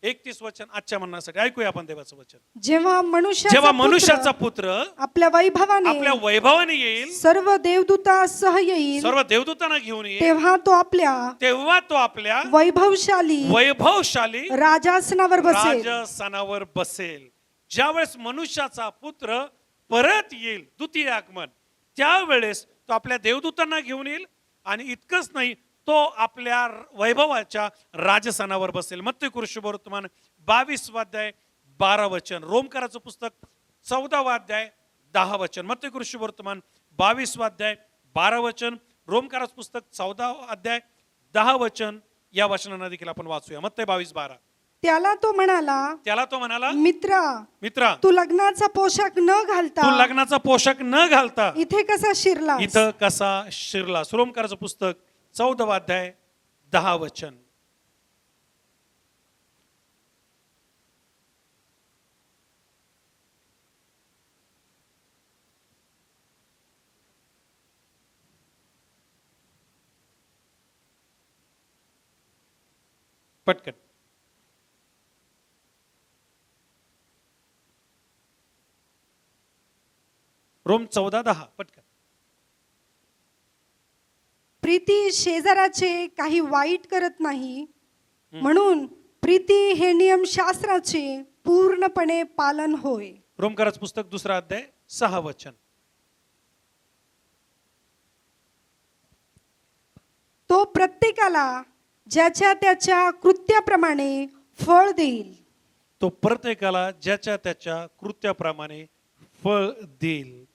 31 वचन आजच्या म्हणण्यासाठी ऐकूया आपण देवाचं वचन. जेव्हा जेव्हा मनुष्याचा पुत्र आपल्या आपल्या वैभवाने येईल, सर्व देवदूतासह येईल, सर्व देवदूतांना घेऊन येईल, तेव्हा तो आपल्या वैभवशाली राजासनावर बसेल. राजस्थानावर बसेल. ज्यावेळेस मनुष्याचा पुत्र परत येईल, द्वितीय आगमन, त्यावेळेस तो आपल्या देवदूतांना घेऊन येईल आणि इतकंच नाही, तो आपल्या वैभवाच्या राजस्थानावर बसेल. मत्ती शुभवर्तमान 22 अध्याय 12 वचन, रोमकाराचं पुस्तक 14 अध्याय 10 वचन. मत्ती शुभवर्तमान 22 अध्याय 12 वचन, रोमकाराचं पुस्तक 14 अध्याय 10 वचन. या वचनांना देखील आपण वाचूया. मत्ती 22:12. त्याला तो म्हणाला, मित्रा, तू लग्नाचा पोशाख न घालता इथे कसा शिरला. रोमकाराचं पुस्तक 14 अध्याय 10 वचन. पटकन. रोम 14:10 पटकन. प्रीती शेजाराचे काही वाईट करत नाही, म्हणून प्रीती हे नियमशास्त्राचे पूर्णपणे पालन होय. रोमकाराचं पुस्तक 2 अध्याय 6 वचन. तो प्रत्येकाला ज्याच्या त्याच्या कृत्याप्रमाणे फळ देईल. तो प्रत्येकाला ज्याच्या त्याच्या कृत्याप्रमाणे फळ देईल.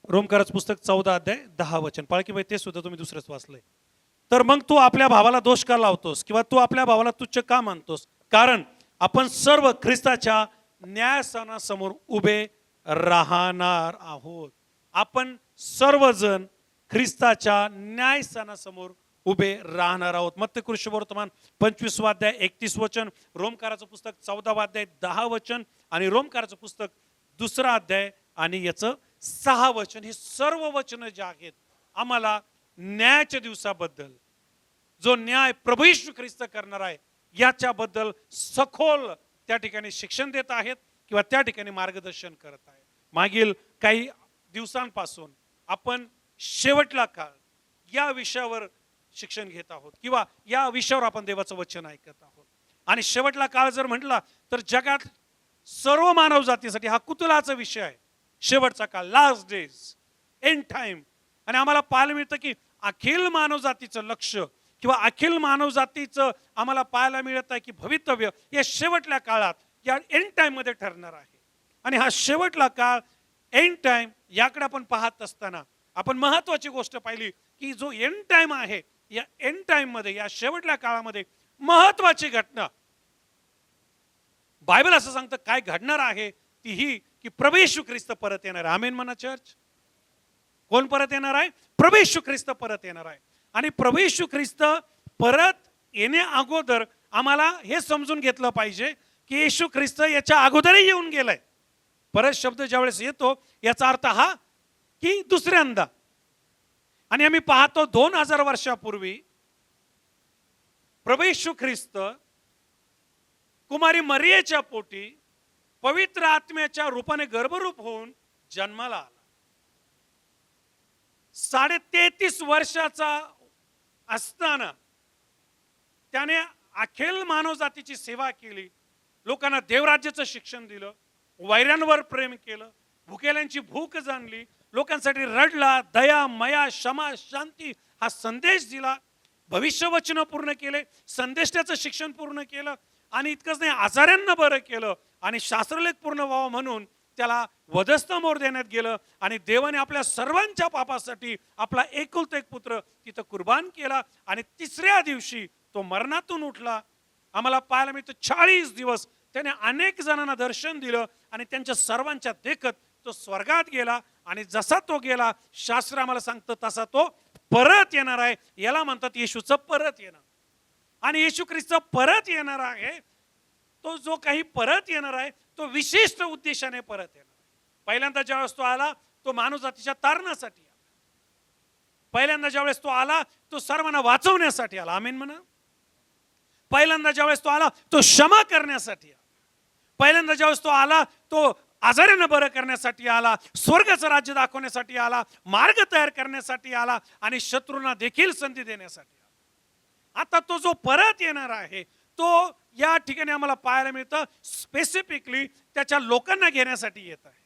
रोमकाराचं पुस्तक 14 अध्याय 10 वचन. पाळकीबाई ते सुद्धा तुम्ही दुसरंच वाचलंय. तर मग तू आपल्या भावाला दोष का लावतोस किंवा तू आपल्या भावाला तुच्छ का मानतोस? कारण आपण सर्व ख्रिस्ताच्या न्यायस्थानासमोर उभे राहणार आहोत. आपण सर्वजण ख्रिस्ताच्या न्यायस्थानासमोर उभे राहणार आहोत. मत्ती शुभवर्तमान 25 अध्याय 31 वचन, रोमकाराचं पुस्तक 14 अध्याय 10 वचन आणि रोमकाराचं पुस्तक 2 अध्याय आणि याचं 6 वचन. हे सर्व वचन जे आहेत आम्हाला न्यायाच्या दिवसाबद्दल, जो न्याय प्रभू येशू ख्रिस्त करणार आहे याच्याबद्दल सखोल त्या ठिकाणी शिक्षण देत आहेत किंवा त्या ठिकाणी मार्गदर्शन करत आहेत. मागील काही दिवसांपासून आपण शेवटला काळ या विषयावर शिक्षण घेत आहोत किंवा या विषयावर आपण देवाचं वचन ऐकत आहोत. आणि शेवटला काळ जर म्हटला तर जगात सर्व मानव जातीसाठी हा कुतूहलाचा विषय आहे. शेवटचा काळ, लास्ट डेज, एंड टाइम. आणि आम्हाला पाहायला मिळतं की अखिल मानव जातीचं लक्ष किंवा अखिल मानव जातीचं आम्हाला पाहायला मिळत आहे की भवितव्य या शेवटल्या काळात, या एंड टाइम मध्ये ठरणार आहे. आणि हा शेवटला काळ, एंड टाइम, याकडे आपण पाहत असताना आपण महत्वाची गोष्ट पाहिली की जो एंड टाइम आहे, या एंड टाइम मध्ये, या शेवटल्या काळामध्ये महत्वाची घटना बायबल असं सांगतं काय घडणार आहे ती ही की प्रभू येशू ख्रिस्त परत येणार आहे. आमेन म्हणा चर्च. कोण परत येणार आहे? प्रभू येशू ख्रिस्त परत येणार आहे. आणि प्रभू येशू ख्रिस्त परत येण्या अगोदर आम्हाला हे समजून घेतलं पाहिजे की येशू ख्रिस्त याच्या अगोदरही येऊन गेलाय. परत शब्द ज्यावेळेस येतो याचा अर्थ हा की दुसऱ्यांदा. आणि आम्ही पाहतो 2000 वर्षापूर्वी प्रभू येशू ख्रिस्त कुमारी मरियेच्या पोटी पवित्र आत्म्याच्या रूपाने गर्भरूप होऊन जन्माला आला. 33.5 वर्षाचा असताना त्याने अखिल मानव जातीची सेवा केली, लोकांना देवराज्याचं शिक्षण दिलं, वैऱ्यांवर प्रेम केलं, भुकेल्यांची भूक जाणली, लोकांसाठी रडला, दया, मया, क्षमा, शांती हा संदेश दिला, भविष्यवचन पूर्ण केले, संदेशाचं शिक्षण पूर्ण केलं. आणि इतकंच नाही, आजाऱ्यांना बरं केलं आणि शास्त्रलेख पूर्ण व्हावं म्हणून त्याला वधस्थ मोर देण्यात गेलं. आणि देवाने आपल्या सर्वांच्या पापासाठी आपला एकुलता एक पुत्र तिथं कुर्बान केला. आणि 3ऱ्या दिवशी तो मरणातून उठला. आम्हाला पाहायला मिळतं 40 दिवस त्याने अनेक जणांना दर्शन दिलं आणि त्यांच्या सर्वांच्या देखत तो स्वर्गात गेला. आणि जसा तो गेला, शास्त्र आम्हाला सांगतं तसा तो परत येणार आहे. याला म्हणतात येशूचं परत येणं. आणि येशू ख्रिस्त परत येणार आहे, तो जो काही परत येणार आहे तो विशिष्ट उद्देशाने परत येणार आहे. पहिल्यांदा ज्यावेळेस तो आला तो मानव जातीच्या तारणासाठी आला. पहिल्यांदा ज्यावेळेस तो आला तो सर्वांना वाचवण्यासाठी आला, आमेन म्हणा. पहिल्यांदा ज्यावेळेस तो आला तो क्षमा करण्यासाठी आला. पहिल्यांदा ज्यावेळेस तो आला तो आजारानं बरं करण्यासाठी आला, स्वर्गाचं राज्य दाखवण्यासाठी आला, मार्ग तयार करण्यासाठी आला आणि शत्रूंना देखील संधी देण्यासाठी आला. आता तो जो परत येणार आहे तो या ठिकाणी आम्हाला पाहायला मिळतं स्पेसिफिकली त्याच्या लोकांना घेण्यासाठी येत आहे.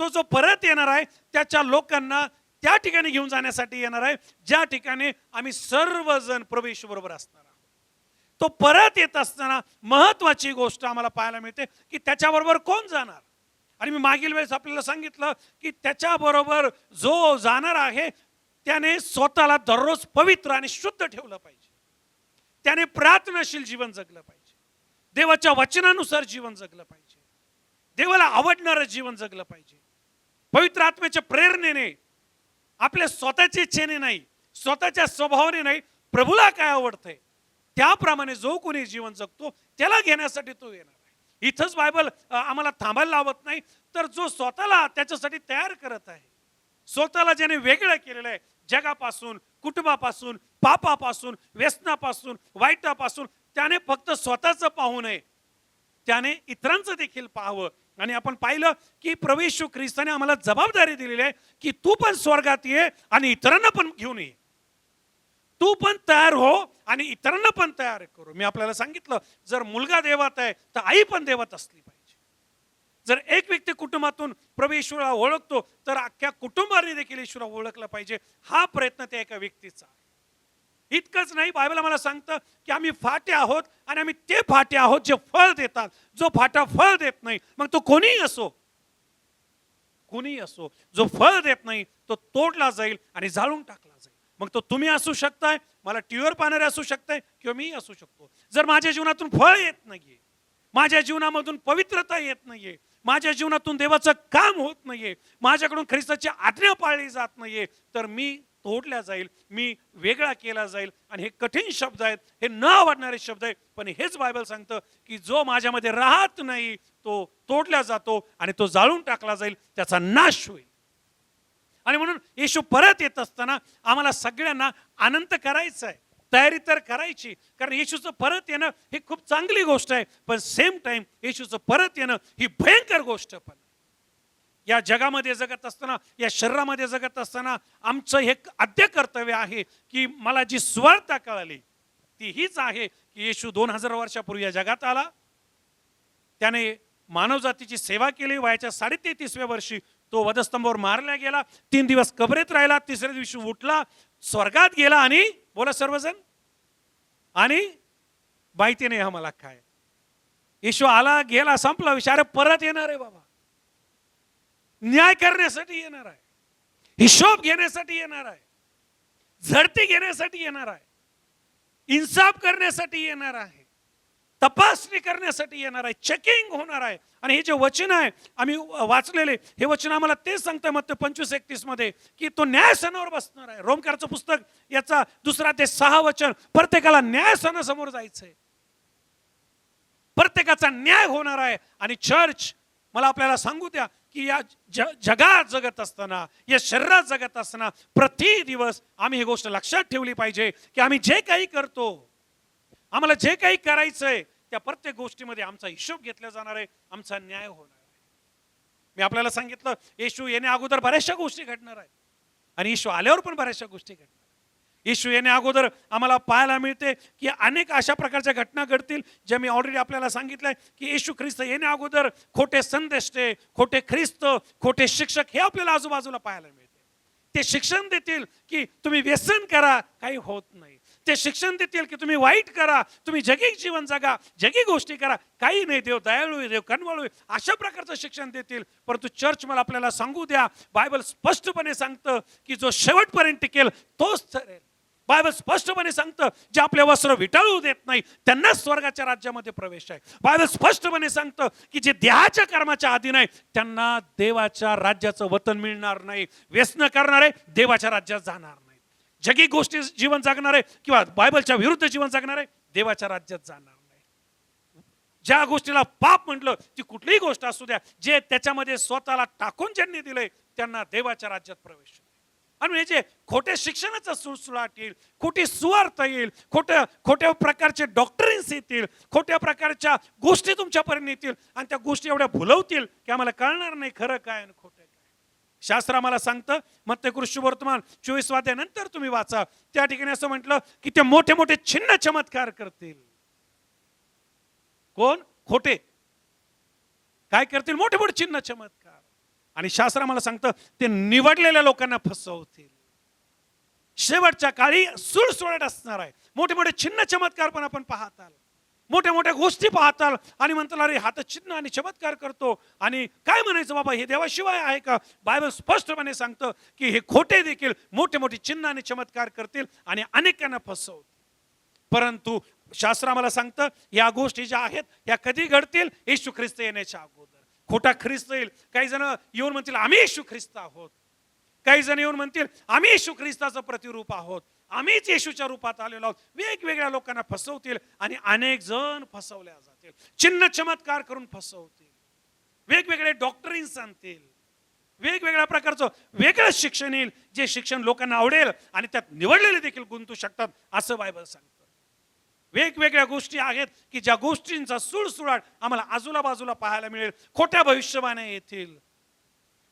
तो जो परत येणार आहे त्याच्या लोकांना त्या ठिकाणी घेऊन जाण्यासाठी येणार आहे ज्या ठिकाणी आम्ही सर्वजण प्रभू येशू बरोबर असणार आहोत. तो परत येत असताना महत्वाची गोष्ट आम्हाला पाहायला मिळते की त्याच्याबरोबर कोण जाणार. आणि मी मागील वेळेस आपल्याला सांगितलं की त्याच्याबरोबर जो जाणार आहे त्याने स्वतःला दररोज पवित्र आणि शुद्ध ठेवलं पाहिजे. त्याने प्रार्थनाशील जीवन जगलं पाहिजे, देवाच्या वचनानुसार जीवन जगलं पाहिजे, देवाला आवडणारं जीवन जगलं पाहिजे, पवित्र आत्म्याच्या प्रेरणेने, आपल्या स्वतःच्या इच्छेने नाही, स्वतःच्या स्वभावाने नाही, प्रभूला काय आवडतंय त्याप्रमाणे जो कोणी जीवन जगतो त्याला घेण्यासाठी तो येणार आहे. इथंच बायबल आम्हाला थांबायला लावत नाही, तर जो स्वतःला त्याच्यासाठी तयार करत आहे, स्वतःला ज्याने वेगळं केलेलं आहे जगापासून, कुटुंबापासून, पापापासून, व्यसनापासून, वाईटापासून, त्याने फक्त स्वतःचं पाहू नये, त्याने इतरांचं देखील पाहावं. आणि आपण पाहिलं की प्रभू येशू ख्रिस्ताने आम्हाला जबाबदारी दिलेली आहे की तू पण स्वर्गात ये आणि इतरांना पण घेऊन ये, तू पण तयार हो आणि इतरांना पण तयार करू. मी आपल्याला सांगितलं जर मुलगा देवात आहे तर आई पण देवात असली पाहिजे. जर एक व्यक्ती कुटुंबातून प्रभू येशूला ओळखतो तर अख्ख्या कुटुंबाने देखील येशूला ओळखलं पाहिजे. हा प्रयत्न त्या एका व्यक्तीचा आहे. इतकंच नाही, बायबल आम्हाला सांगतं की आम्ही फाटे आहोत आणि आम्ही ते फाटे आहोत जे फळ देतात. जो फाटा फळ देत नाही मग तो कोणीही असो, कोणीही असो, जो फळ देत नाही तो तोडला जाईल आणि जाळून टाकला जाईल. मग तो तुम्ही असू शकताय, मला टीव्हीवर पाहणारे असू शकताय किंवा मी असू शकतो. जर माझ्या जीवनातून फळ येत नाहीये, माझ्या जीवनामधून पवित्रता येत नाहीये, माझ्या जीवनातून देवाचं काम होत नाहीये, माझ्याकडून ख्रिस्ताची आज्ञा पाळली जात नाहीये, तर मी तोडल्या जाईल, मी वेगळा केला जाईल. आणि हे कठीण शब्द आहेत, हे न आवडणारे शब्द आहेत, पण हेच बायबल सांगतं की जो माझ्यामध्ये राहत नाही तो तोडला जातो आणि तो जाळून टाकला जाईल, त्याचा नाश होईल. आणि म्हणून येशू परत येत असताना आम्हाला सगळ्यांना आनंद करायचा आहे, तयारी तर करायची, कारण येशूचं परत येणं ही खूप चांगली गोष्ट आहे, पण सेम टाइम येशूचं परत येणं ही भयंकर गोष्ट पण. या जगामध्ये जगत असताना, या शरीरामध्ये जगत असताना आमचं हे आद्य कर्तव्य आहे की मला जी सुवार्ता कळाली ती हीच आहे की येशू 2000 वर्षापूर्वी या जगात आला, त्याने मानवजातीची सेवा केली, वयाच्या 33व्या वर्षी तो वधस्तंभावर मारला गेला, 3 दिवस कबरेत राहिला, 3ऱ्या दिवशी उठला, स्वर्गात गेला. आणि बोला सर्वजण, आणि माहिती नाही आम्हाला काय, येशू आला गेला संपला विषय. अरे परत येणार आहे बाबा, न्याय करण्यासाठी येणार आहे, हिशोब घेण्यासाठी येणार आहे, झडती घेण्यासाठी येणार आहे, इन्साफ करण्यासाठी येणार आहे, तपासणी करण्यासाठी येणार आहे, चेकिंग होणार आहे. आणि हे जे वचन आहे आम्ही वाचलेले, हे वचन आम्हाला तेच सांगतं मत्ती 25:31 मध्ये की तो न्यायसनावर बसणार आहे. रोमकरांचं पुस्तक याचा 2 ते 6 वचन, प्रत्येकाला न्यायसनासमोर जायचंय, प्रत्येकाचा न्याय होणार आहे. आणि चर्च, मला आपल्याला सांगू द्या की या जगात जगत असताना, या शरीरात जगत असताना प्रति दिवस आम्ही ही गोष्ट लक्षात ठेवली पाहिजे की आम्ही जे काही करतो, आम्हाला जे काही करायचंय त्या प्रत्येक गोष्टीमध्ये आमचा हिशोब घेतला जाणार आहे, आमचा न्याय होणार आहे. मी आपल्याला सांगितलं येशू येण्या अगोदर बऱ्याचशा गोष्टी घडणार आहेत आणि येशू आल्यावर पण बऱ्याचशा गोष्टी घडणार. येशू येण्या अगोदर आम्हाला पाहायला मिळते की अनेक अशा प्रकारच्या घटना घडतील ज्या मी ऑलरेडी आपल्याला सांगितलंय की येशू ख्रिस्त येण्या अगोदर खोटे संदेष्टे, खोटे ख्रिस्त, खोटे शिक्षक हे आपल्याला आजूबाजूला पाहायला मिळते. ते शिक्षण देतील की तुम्ही व्यसन करा, काही होत नाही. ते शिक्षण देतील की तुम्ही वाईट करा, तुम्ही जगी जीवन जगा, जगी गोष्टी करा, काही नाही, देव दयाळू आहे, देव कनवाळू आहे, अशा प्रकारचं शिक्षण देतील. परंतु चर्च मला आपल्याला सांगू द्या, बायबल स्पष्टपणे सांगतं की जो शेवटपर्यंत टिकेल तोच ठरेल. बायबल स्पष्टपणे सांगतं जे आपले वस्त्र विटाळू देत नाही त्यांना स्वर्गाच्या राज्यामध्ये प्रवेश आहे. बायबल स्पष्टपणे सांगतं की जे देहाच्या कर्माच्या अधीन आहे त्यांना देवाच्या राज्याचं वतन मिळणार नाही. व्यसन करणारे देवाच्या राज्यात जाणार नाही. जगी गोष्टी जीवन जगणारे किंवा बायबलच्या विरुद्ध जीवन जगणारे देवाच्या राज्यात जाणार नाही. ज्या गोष्टीला पाप म्हटलं ती कुठलीही गोष्ट असू द्या, जे त्याच्यामध्ये स्वतःला टाकून ज्यांनी दिलंय त्यांना देवाच्या राज्यात प्रवेश. आणि हे जे खोटे शिक्षणाचा सुळसुळाट येईल, खोटी सुवार्थ येईल, खोट्या प्रकारचे डॉक्टरीन्स येतील, खोट्या प्रकारच्या गोष्टी तुमच्यापर्यंत येतील आणि त्या गोष्टी एवढ्या भुलवतील की आम्हाला कळणार नाही खरं काय आणि खोटं काय. शास्त्र आम्हाला सांगतं, मत्ते वर्तमान 24 अध्यायानंतर तुम्ही वाचा, त्या ठिकाणी असं म्हटलं की ते मोठे मोठे छिन्न चमत्कार करतील. कोण? खोटे. काय करतील? मोठे मोठे चिन्ह चमत्कार. आणि शास्त्र आम्हाला सांगतं ते निवडलेल्या लोकांना फसवतील. शेवटच्या काळी सुळसुळाट असणार आहे. मोठे मोठे चिन्ह चमत्कार पण आपण पाहताल, मोठ्या मोठ्या गोष्टी पाहताल आणि म्हणताल अरे हा तर चिन्ह आणि चमत्कार करतो आणि काय म्हणायचं बाबा हे देवाशिवाय आहे का? बायबल स्पष्टपणे सांगतं की हे खोटे देखील मोठे मोठे चिन्ह आणि चमत्कार करतील आणि अनेकांना फसवतील. परंतु शास्त्र आम्हाला सांगतं या गोष्टी ज्या आहेत या कधी घडतील? येशू ख्रिस्त येण्याच्या अगोदर. खोटा ख्रिस्त येईल. काही जण येऊन म्हणतील आम्ही येशू ख्रिस्त आहोत, काही जण येऊन म्हणतील आम्ही येशू ख्रिस्ताचं प्रतिरूप आहोत, आम्हीच येशूच्या रूपात आलेलो आहोत. वेगवेगळ्या लोकांना फसवतील आणि अनेक जण फसवल्या जातील, चिन्ह चमत्कार करून फसवतील, वेगवेगळे डॉक्टरीन्स आणतील, वेगवेगळ्या प्रकारचं वेगळं शिक्षण येईल, जे शिक्षण लोकांना आवडेल आणि त्यात निवडलेले देखील गुंतू शकतात असं बायबल सांगतं. वेगवेगळ्या गोष्टी आहेत की ज्या गोष्टींचा सुळसुळाट आम्हाला आजूला बाजूला पाहायला मिळेल. खोट्या भविष्यवाण्या येतील,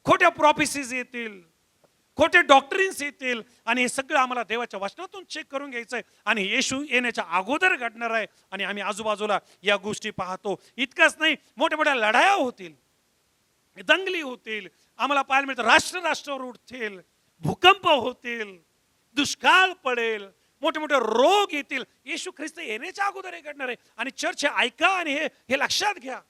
खोट्या प्रॉफिसीज येतील, खोटे डॉक्टरीन्स येतील आणि हे सगळं आम्हाला देवाच्या वचनातून चेक करून घ्यायचं आहे आणि येशू येण्याच्या अगोदर घडणार आहे. आणि आम्ही आजूबाजूला या गोष्टी पाहतो. इतकंच नाही, मोठ्या मोठ्या लढाया होतील, दंगली होतील, आम्हाला पाहायला मिळतं राष्ट्रावर उठतील, भूकंप होतील, दुष्काळ पडेल, मोठे मोठे रोग येतील. येशू ख्रिस्त येण्याच्या अगोदर हे घडणार आहे. आणि चर्च ऐका आणि हे लक्षात घ्या.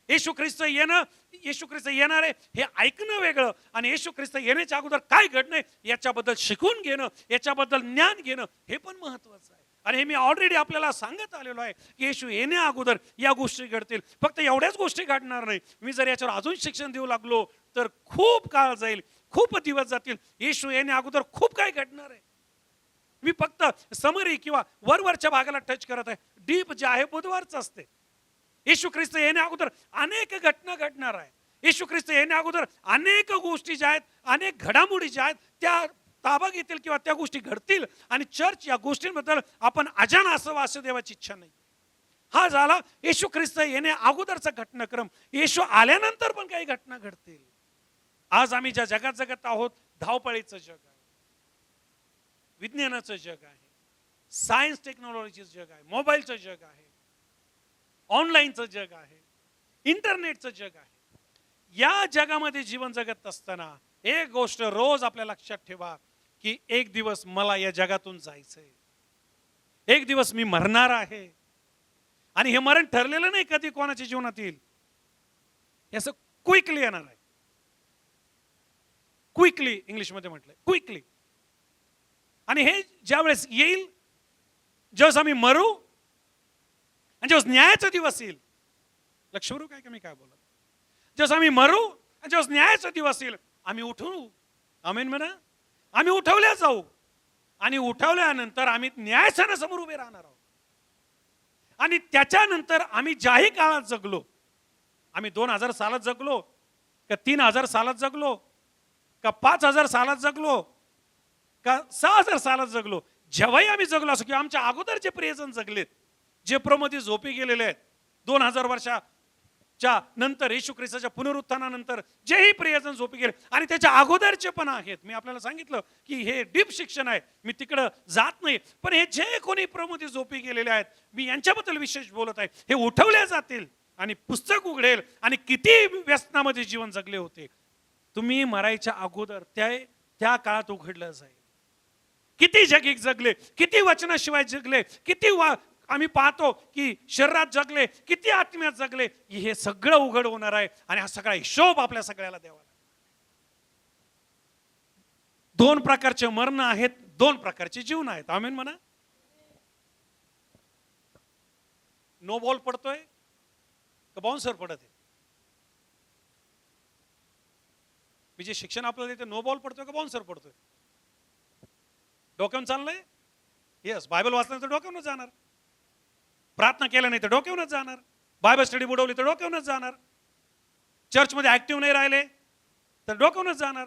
येशू ख्रिस्त येणार आहे हे ऐकणं वेगळं आणि येशू ख्रिस्त येण्याच्या अगोदर काय घडणं याच्याबद्दल शिकून घेणं, याच्याबद्दल ज्ञान घेणं हे पण महत्वाचं आहे. आणि हे मी ऑलरेडी आपल्याला सांगत आलेलो आहे की येशू येण्या अगोदर या गोष्टी घडतील. फक्त एवढ्याच गोष्टी घडणार नाही. मी जर याच्यावर अजून शिक्षण देऊ लागलो तर खूप काळ जाईल, खूप दिवस जातील. येशू येण्या अगोदर खूप काय घडणार आहे. मी फक्त समरी किंवा वरवरच्या भागाला टच करत आहे. डीप जे आहे बुधवारच असते. येशू ख्रिस्त येण्या अगोदर अनेक घटना घडणार आहे. येशू ख्रिस्त येण्या अगोदर अनेक गोष्टी ज्या आहेत, अनेक घडामोडी ज्या आहेत त्या ताबा घेतील किंवा त्या गोष्टी घडतील. आणि चर्च या गोष्टींबद्दल आपण अजान असावं असं देवाची इच्छा नाही. हा झाला येशू ख्रिस्त येण्या अगोदरचा घटनाक्रम. येशू आल्यानंतर पण काही घटना घडतील. आज आम्ही ज्या जगात जगत आहोत, धावपळीचं जग आहे, विज्ञानाचं जग आहे, सायन्स टेक्नॉलॉजीचं जग आहे, मोबाईलचं जग आहे, ऑनलाईनचं जग आहे, इंटरनेटचं जग आहे. या जगामध्ये जीवन जगत असताना एक गोष्ट रोज आपल्या लक्षात ठेवा की एक दिवस मला या जगातून जायचंय, एक दिवस मी मरणार आहे. आणि हे मरण ठरलेलं नाही कधी कोणाच्या जीवनात येईल, असं क्विकली येणार आहे. क्विकली इंग्लिशमध्ये म्हटलंय, क्विकली. आणि हे ज्यावेळेस येईल, ज्यावेळेस आम्ही मरू आणि ज्यावेळेस न्यायाचा दिवस येईल, लक्षपूर्वक काय मी काय बोलत, ज्यावेळेस आम्ही मरू आणि ज्यावेळेस न्यायाचा दिवस येईल आम्ही उठू. आमेन म्हणा. आम्ही उठवल्या जाऊ आणि उठवल्यानंतर आम्ही न्यायासनासमोर उभे राहणार आहोत. आणि त्याच्यानंतर आम्ही ज्याही काळात जगलो, आम्ही 2000 सालात जगलो का 3000 सालात जगलो का 5000 सालात जगलो का 6000 सालात जगलो, जेव्हाही आम्ही जगलो असो किंवा आमच्या अगोदर जे प्रियजन जगलेत, जे प्रमध्ये झोपी गेलेले आहेत 2000 वर्षाच्या नंतर, येशू ख्रिस्ताच्या पुनरुत्थानानंतर जेही प्रियजन झोपी गेले आणि त्याच्या अगोदरचे पण आहेत. मी आपल्याला सांगितलं की हे डीप शिक्षण आहे, मी तिकडं जात नाही. पण हे जे कोणी प्रमध्ये झोपी गेलेले आहेत, मी यांच्याबद्दल विशेष बोलत आहे. हे उठवले जातील आणि पुस्तक उघडेल आणि किती व्यसनामध्ये जीवन जगले होते तुम्ही मरायच्या अगोदर त्या काळात उघडलं जाईल. किती जगिक जगले, किती वचनाशिवाय जगले, किती आम्ही पाहतो की शरीरात जगले, किती आत्म्यात जगले, हे सगळं उघड होणार आहे. आणि हा सगळा हिशोब आपल्या सगळ्याला द्यावा लागेल. 2 प्रकारचे मरण आहेत, 2 प्रकारचे जीवन आहेत. आमेन म्हणा. नो बॉल पडतोय का बाउन्सर पडत आहे? मी जे शिक्षण आपल्याला देते, नो बॉल पडतोय का बाउन्सर पडतोय? डोक्यावर चाललंय? येस. बायबल वाचलं तर डोक्यावरच जाणार, प्रार्थना केला नाही तर डोक्यावरच जाणार, बायबल स्टडी बुडवली तर डोक्यावरच जाणार, चर्चमध्ये ऍक्टिव्ह नाही राहिले तर डोक्यावरच जाणार.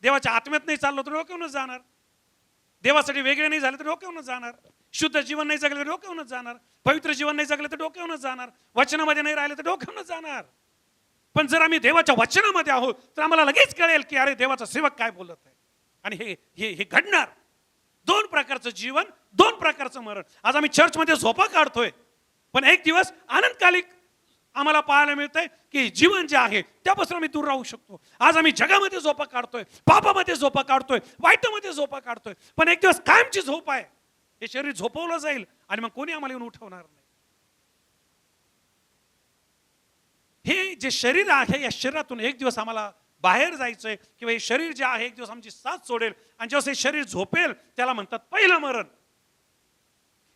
देवाच्या आत्म्यात नाही चाललो तर डोक्यावरूनच जाणार. देवासाठी वेगळे नाही झाले तर डोक्यावरूनच जाणार. शुद्ध जीवन नाही जगले तर डोक्यावरूनच जाणार. पवित्र जीवन नाही जगले तर डोक्यावरूनच जाणार. वचनामध्ये नाही राहिले तर डोक्यावरूनच जाणार. पण जर आम्ही देवाच्या वचनामध्ये आहोत तर आम्हाला लगेच कळेल की अरे देवाचा सेवक काय बोलत आहे. आणि हे हे हे घडणार. 2 प्रकारचं जीवन, 2 प्रकारचं मरण. आज आम्ही चर्चमध्ये झोपा काढतोय, पण एक दिवस आनंदकालिक आम्हाला पाहायला मिळतंय की जीवन जे आहे त्यापासून आम्ही दूर राहू शकतो. आज आम्ही जगामध्ये झोपा काढतोय, पापामध्ये झोपा काढतोय, वाईटामध्ये झोपा काढतोय, पण एक दिवस कायमची झोप आहे. हे शरीर झोपवलं जाईल आणि मग कोणी आम्हाला येऊन उठवणार नाही. हे जे शरीर आहे या शरीरातून एक दिवस आम्हाला बाहेर जायचंय, किंवा हे शरीर जे आहे एक दिवस आमची साथ सोडेल आणि जेव्हा हे शरीर झोपेल त्याला म्हणतात पहिलं मरण.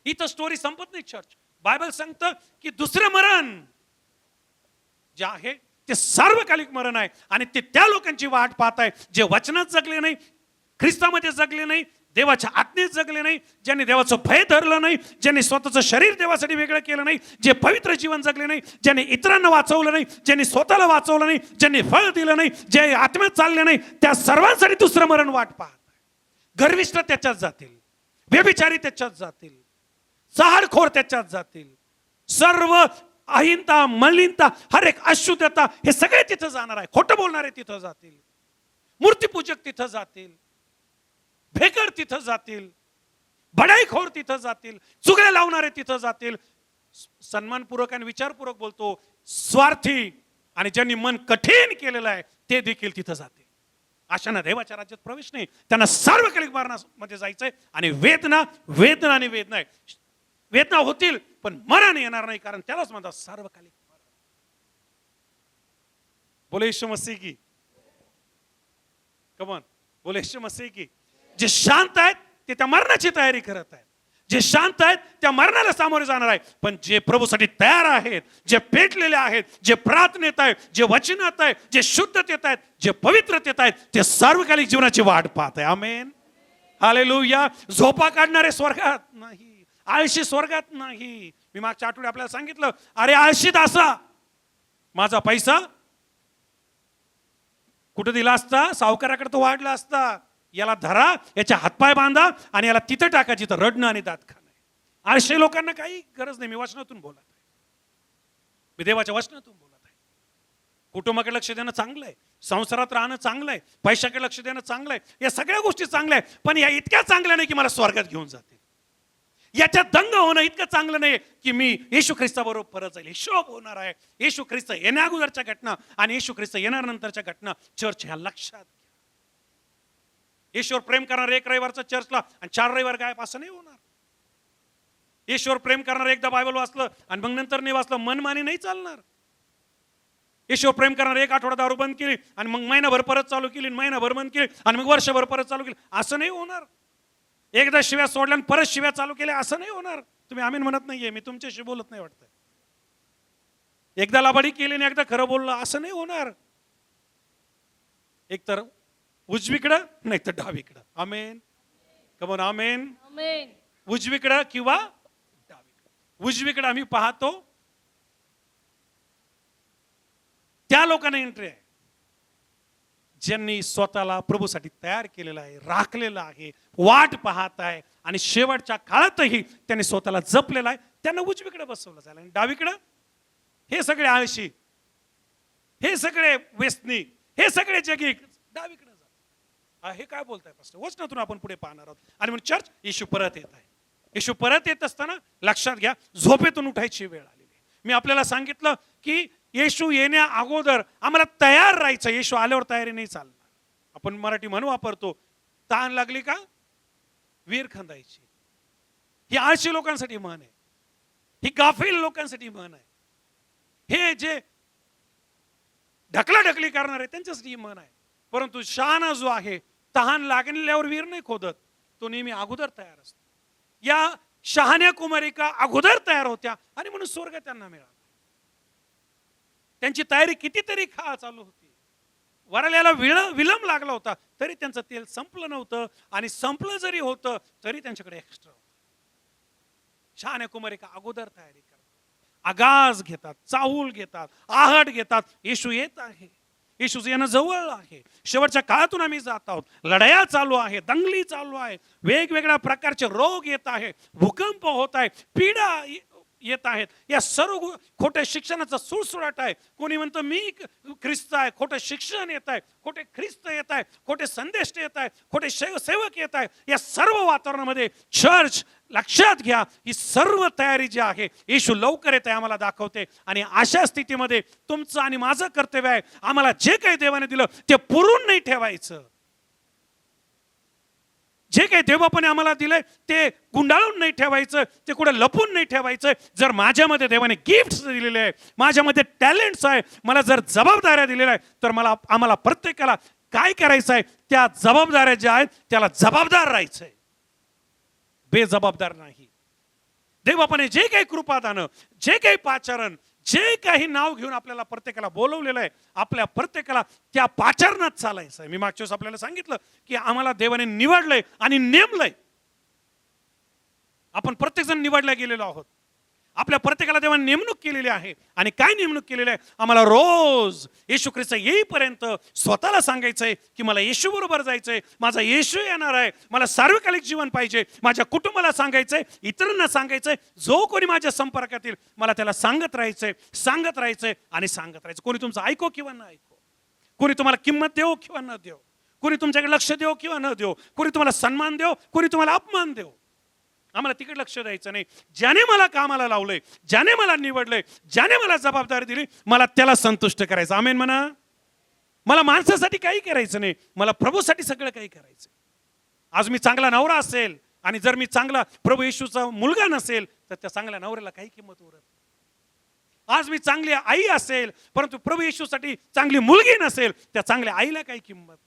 इथं स्टोरी संपत नाही. चर्च बायबल सांगतं की दुसरं मरण जे आहे ते सार्वकालिक मरण आहे. आणि ते त्या लोकांची वाट पाहत आहे जे वचनात जगले नाही, ख्रिस्तामध्ये जगले नाही, देवाच्या आज्ञेत जगले नाही, ज्यांनी देवाचं भय धरलं नाही, ज्यांनी स्वतःचं शरीर देवासाठी वेगळं केलं नाही, जे पवित्र जीवन जगले नाही, ज्यांनी इतरांना वाचवलं नाही, ज्यांनी स्वतःला वाचवलं नाही, ज्यांनी फळ दिलं नाही, जे आत्म्यात चालले नाही, त्या सर्वांसाठी दुसरं मरण वाट पाहत. गर्विष्ठ त्याच्यात जातील, व्यभिचारी त्याच्यात जातील, चहाडखोर त्याच्यात जातील, सर्व अहिंता, मलिनता, हर एक अशुद्धता हे सगळे तिथं जाणार आहे. खोटं बोलणारे तिथं जातील, मूर्तीपूजक तिथं जातील, भेकर तिथं जातील, बडाईखोर तिथं जातील, चुगल्या लावणारे तिथं जातील. सन्मानपूर्वक आणि विचारपूर्वक बोलतो, स्वार्थी आणि ज्यांनी मन कठीण केलेलं आहे ते देखील तिथं जातील. अशांना देवाच्या राज्यात प्रवेश नाही. त्यांना सार्वकालिक मरणामध्ये जायचंय. आणि वेदना, वेदना आणि वेदना आहे. वेदना होतील पण मरण येणार नाही, कारण त्यालाच म्हणतात सार्वकालिक मरण. बोले यीशु मसीह की, कमॉन, बोले यीशु मसीह की. जे शांत आहेत ते त्या मरणाची तयारी करत आहेत. जे शांत आहेत त्या मरणाला सामोरे जाणार आहे. पण जे प्रभूसाठी तयार आहेत, जे पेटलेले आहेत, जे प्रार्थनेत आहेत, जे वचनात आहेत, जे शुद्धतेत आहेत, जे पवित्रतेत आहेत, ते सार्वकालिक जीवनाची वाट पाहत आहे. आमेन, हालेलुया. झोपा काढणारे स्वर्गात नाही, आळशी स्वर्गात नाही. मी मागच्या आठवड्यात आपल्याला सांगितलं, अरे आळशीत असा माझा पैसा कुठं दिला असता, सावकाराकडे तो वाढला असता. याला धरा, याच्या हातपाय बांधा आणि याला तिथं टाका जिथं रडणं आणि दात खाणं. आळशी लोकांना काही गरज नाही. मी वचनातून बोलत आहे, मी देवाच्या वचनातून बोलत आहे. कुटुंबाकडे लक्ष देणं चांगलं आहे, संसारात राहणं चांगलं आहे, पैशाकडे लक्ष देणं चांगलं आहे, या सगळ्या गोष्टी चांगल्या आहेत. पण या इतक्या चांगल्या नाही की मला स्वर्गात घेऊन जातील. याच्यात दंग होणं इतकं चांगलं नाही की मी येशू ख्रिस्ताबरोबर परत जाईल. हे शोभ होणार आहे. येशू ख्रिस्त येण्या अगोदरच्या घटना आणि येशू ख्रिस्त येण्यानंतरच्या घटना. चर्च ह्या लक्षात घ्या. येशूवर प्रेम करणार एक रविवारचा चर्चला आणि 4 रविवार गायब असं नाही होणार. येशूवर प्रेम करणार एकदा बायबल वाचलं आणि मग नंतर नाही वाचलं, मनमानी नाही चालणार. येशूवर प्रेम करणार एक आठवडा दारू बंद केली आणि मग महिनाभर परत चालू केली, महिनाभर बंद केली आणि मग वर्षभर परत चालू केली, असं नाही होणार. एकदा शिव्या सोडल्या आणि परत शिव्या चालू केल्या, असं नाही होणार. तुम्ही आमीन म्हणत नाहीये, मी तुमच्याशी बोलत नाही वाटतं. एकदा लाबाडी केली आणि एकदा खरं बोललं, असं नाही होणार. एक तर उजवीकडं नाही तर डावीकडं. आमेन, कमोन, आमेन. उजवीकडं किंवा डावीकडं. उजवीकडं आम्ही पाहतो त्या लोकांना एंट्री आहे ज्यांनी स्वतःला प्रभूसाठी तयार केलेलं आहे, राखलेलं आहे, वाट पाहत आहे आणि शेवटच्या काळातही त्यांनी स्वतःला जपलेलं आहे. त्यांना उजवीकडे बसवलं जाईल. आणि डावीकडं हे सगळे आळशी, हे सगळे व्यसनी, हे सगळे जगी डावीकडे जातात. हे काय बोलताय पास्टर? वचनातून आपण पुढे पाहणार आहोत. आणि म्हणून चर्च, येशू परत येत आहे. येशू परत येत असताना लक्षात घ्या, झोपेतून उठायची वेळ आलेली आहे. मी आपल्याला सांगितलं की येशू येण्या अगोदर आम्हाला तयार राहायचं. येशू आल्यावर तयारी नाही चालणार. आपण मराठी म्हण वापरतो, ताण लागली का वीर खंदायची. ही आळशी लोकांसाठी म्हण आहे, ही गाफील लोकांसाठी म्हण आहे, हे जे ढकलाढकली करणार आहे त्यांच्यासाठी ही म्हण आहे. परंतु शहाणा जो आहे, तहान लागलेल्यावर वीर नाही खोदत, तो नेहमी अगोदर तयार असतो. या शहाण्या कुमारिका अगोदर तयार होत्या आणि म्हणून स्वर्ग त्यांना मिळाला. त्यांची तयारी कितीतरी काळ चालू होती. वराल्याला विलंब लागला होता तरी त्यांचं तेल संपलं नव्हतं, आणि संपलं जरी होतं तरी त्यांच्याकडे एक्स्ट्रा होतं. शहाण्या कुमारिका अगोदर तयारी करतात, आगाज घेतात, चाहूल घेतात, आहट घेतात. येशू येत आहे. येशूचं येणं जवळ आहे. शेवटच्या काळातून आम्ही जात आहोत. लढाया चालू आहे, दंगली चालू आहे, वेगवेगळ्या प्रकारचे रोग येत आहे, भूकंप होत आहे, पीडा येत आहेत. या सर्व खोट्या शिक्षणाचा सुळसुळाट आहे. कोणी म्हणतं मी ख्रिस्त आहे, खोटं शिक्षण येत आहे, खोटे ख्रिस्त येत आहे, खोटे संदेश येत आहे, खोटे सेवक येत आहे. या सर्व वातावरणामध्ये चर्च लक्षात घ्या, ही सर्व तयारी जी आहे येशू लवकर येत आहे आम्हाला दाखवते. आणि अशा स्थितीमध्ये तुमचं आणि माझं कर्तव्य आहे, आम्हाला जे काही देवाने दिलं ते पुरून नाही ठेवायचं. जे काही देवबापाने आम्हाला दिलंय ते गुंडाळून नाही ठेवायचं, ते कुठे लपून नाही ठेवायचं. जर माझ्यामध्ये देवाने गिफ्ट्स दिलेले आहे, माझ्यामध्ये टॅलेंट्स आहे, मला जर जबाबदाऱ्या दिलेल्या आहे, तर आम्हाला प्रत्येकाला काय करायचं आहे, त्या जबाबदाऱ्या ज्या आहेत त्याला जबाबदार राहायचं आहे, बेजबाबदार नाही. देवबापाने जे काही कृपादानं, जे काही पाचारण, जे काही नाव घेऊन आपल्याला प्रत्येकाला बोलवलेलं आहे, आपल्या प्रत्येकाला त्या पाचारणात चालायचं आहे. मी मागच्या वेळेस आपल्याला सांगितलं की आम्हाला देवाने निवडलंय आणि नेमलंय. आपण प्रत्येक जण निवडल्या गेलेलो आहोत. आपल्या प्रत्येकाला देवाने नेमणूक केलेली आहे. आणि काय नेमणूक केलेली आहे, आम्हाला रोज येशू ख्रिस्त येईपर्यंत स्वतःला सांगायचंय की मला येशू बरोबर जायचंय, माझा येशू येणार आहे, मला सार्वकालिक जीवन पाहिजे. माझ्या कुटुंबाला सांगायचंय, इतरांना सांगायचंय, जो कोणी माझ्या संपर्कात येईल मला त्याला सांगत राहायचंय, सांगत राहायचंय आणि सांगत राहायचं. कोणी तुमचं ऐको किंवा न ऐको, कोणी तुम्हाला किंमत देऊ किंवा न देऊ, कोणी तुमच्याकडे लक्ष देऊ किंवा न देऊ, कोणी तुम्हाला सन्मान देऊ, कोणी तुम्हाला अपमान देऊ, आम्हाला तिकडे लक्ष द्यायचं नाही. ज्याने मला कामाला लावलंय, ज्याने मला निवडलंय, ज्याने मला जबाबदारी दिली, मला त्याला संतुष्ट करायचं. आमेन म्हणा. मला माणसासाठी काही करायचं नाही, मला प्रभूसाठी सगळं काही करायचं. आज मी चांगला नवरा असेल आणि जर मी चांगला प्रभू येशूचा मुलगा नसेल तर त्या चांगल्या नवऱ्याला काही किंमत उरत. आज मी चांगली आई असेल परंतु प्रभू येशूसाठी चांगली मुलगी नसेल, त्या चांगल्या आईला काही किंमत नाही.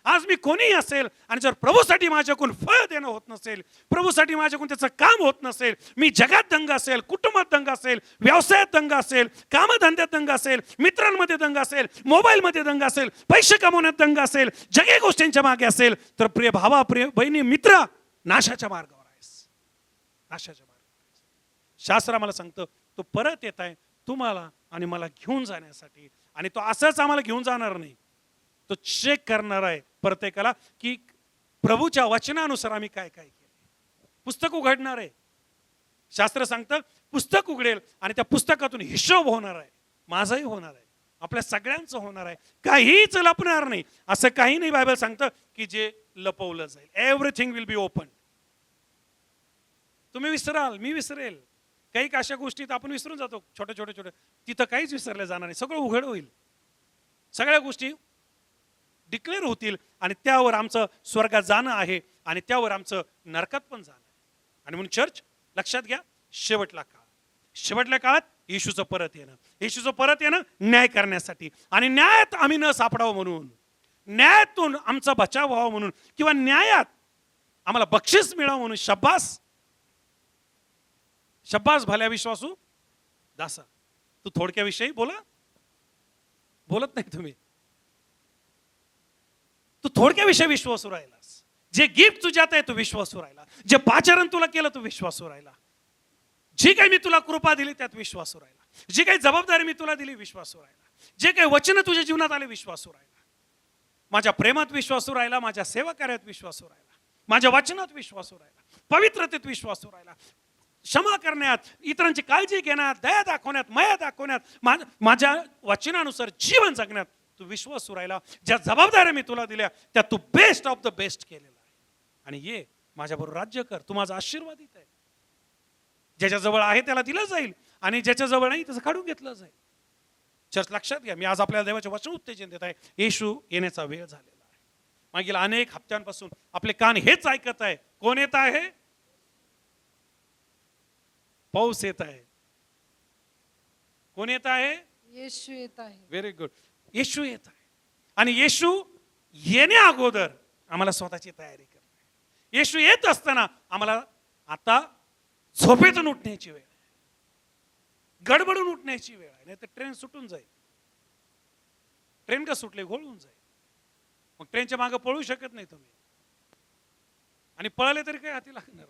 आज मी कोणीही असेल आणि जर प्रभूसाठी माझ्याकडून फळ देणं होत नसेल, प्रभूसाठी माझ्याकडून त्याचं काम होत नसेल, मी जगात दंग असेल, कुटुंबात दंग असेल, व्यवसायात दंग असेल, कामधंद्यात दंग असेल, मित्रांमध्ये दंग असेल, मोबाईलमध्ये दंग असेल, पैसे कमवण्यात दंग असेल, जगे गोष्टींच्या मागे असेल, तर प्रिय भावा, प्रिय बहिणी, मित्र, नाशाच्या मार्गावर आहेस, नाशाच्या मार्गावर आहेस. शास्त्र आम्हाला सांगतं तो परत येत आहे तुम्हाला आणि मला घेऊन जाण्यासाठी. आणि तो असंच आम्हाला घेऊन जाणार नाही, तो चेक करणार आहे प्रत्येकाला की प्रभूच्या वचनानुसार आम्ही काय काय केलं. पुस्तक उघडणार आहे. शास्त्र सांगतं पुस्तक उघडेल आणि त्या पुस्तकातून हिशोब होणार आहे. माझाही होणार आहे, आपल्या सगळ्यांचं होणार आहे. काहीच लपणार नाही. असं काही नाही बायबल सांगतं की जे लपवलं जाईल. Everything will be open. तुम्ही विसराल, मी विसरेल, काही अशा गोष्टीत आपण विसरून जातो, छोट्या छोट्या छोट्या, तिथं काहीच विसरलं जाणार नाही. सगळं उघड होईल, सगळ्या गोष्टी डिक्लेअर होतील आणि त्यावर आमचं स्वर्गात जाणं आहे आणि त्यावर आमचं नरकात पण जाणं आहे. आणि म्हणून चर्च लक्षात घ्या, शेवटल्या काळात येशूचं परत येणं, येशूचं परत येणं न्याय करण्यासाठी. आणि न्यायात आम्ही न सापडावं म्हणून, न्यायातून आमचा बचाव व्हावा म्हणून, किंवा न्यायात आम्हाला बक्षीस मिळावं म्हणून. शब्बास, शब्बास भल्या विश्वासू दासा. तू थोडक्याविषयी बोलत नाही तुम्ही. तू थोडक्याविषयी विश्वासू राहिलास. जे गिफ्ट तुझ्यात आहे तू विश्वासू राहिला, जे पाचारण तुला केलं तू विश्वासू राहिला, जी काही मी तुला कृपा दिली त्यात विश्वासू राहिला, जी काही जबाबदारी मी तुला दिली विश्वासू राहिला, जे काही वचन तुझ्या जीवनात आले विश्वासू राहिला, माझ्या प्रेमात विश्वासू राहिला, माझ्या सेवाकार्यात विश्वासू राहिला, माझ्या वचनात विश्वासू राहिला, पवित्रतेत विश्वासू राहिला, क्षमा करण्यात, इतरांची काळजी घेण्यात, दया दाखवण्यात, माया दाखवण्यात, माझ्या वचनानुसार जीवन जगण्यात तू विश्वासू राहिला. ज्या जबाबदाऱ्या मी तुला दिल्या त्यात तू बेस्ट ऑफ द बेस्ट केलेला आहे. आणि ये माझ्याबरोबर राज्य कर. तू माझा आशीर्वादित आहे. ज्याच्या जवळ आहे त्याला दिलं जाईल आणि ज्याच्या जवळ नाही त्याचं काढून घेतलं जाईल. चर्च लक्षात घ्या, मी आज आपल्याला देवाचे वचन उत्तेजन देत आहे. येशू येण्याचा वेळ झालेला आहे. मागील अनेक हप्त्यांपासून आपले कान हेच ऐकत आहे. कोण येत आहे? पाऊस येत आहे. कोण येत आहे? येशू येत आहे. Very good. येशू येत आहे. आणि येशू येण्या अगोदर आम्हाला स्वतःची तयारी करणे. येशू येत असताना आम्हाला आता झोपेतून उठण्याची वेळ आहे, गडबडून उठण्याची वेळ आहे. नाही तर ट्रेन सुटून जाईल. ट्रेन का सुटले? घोळून जाईल. मग ट्रेनच्या मागे पळू शकत नाही तुम्ही. आणि पळाले तरी काही हाती लागणार.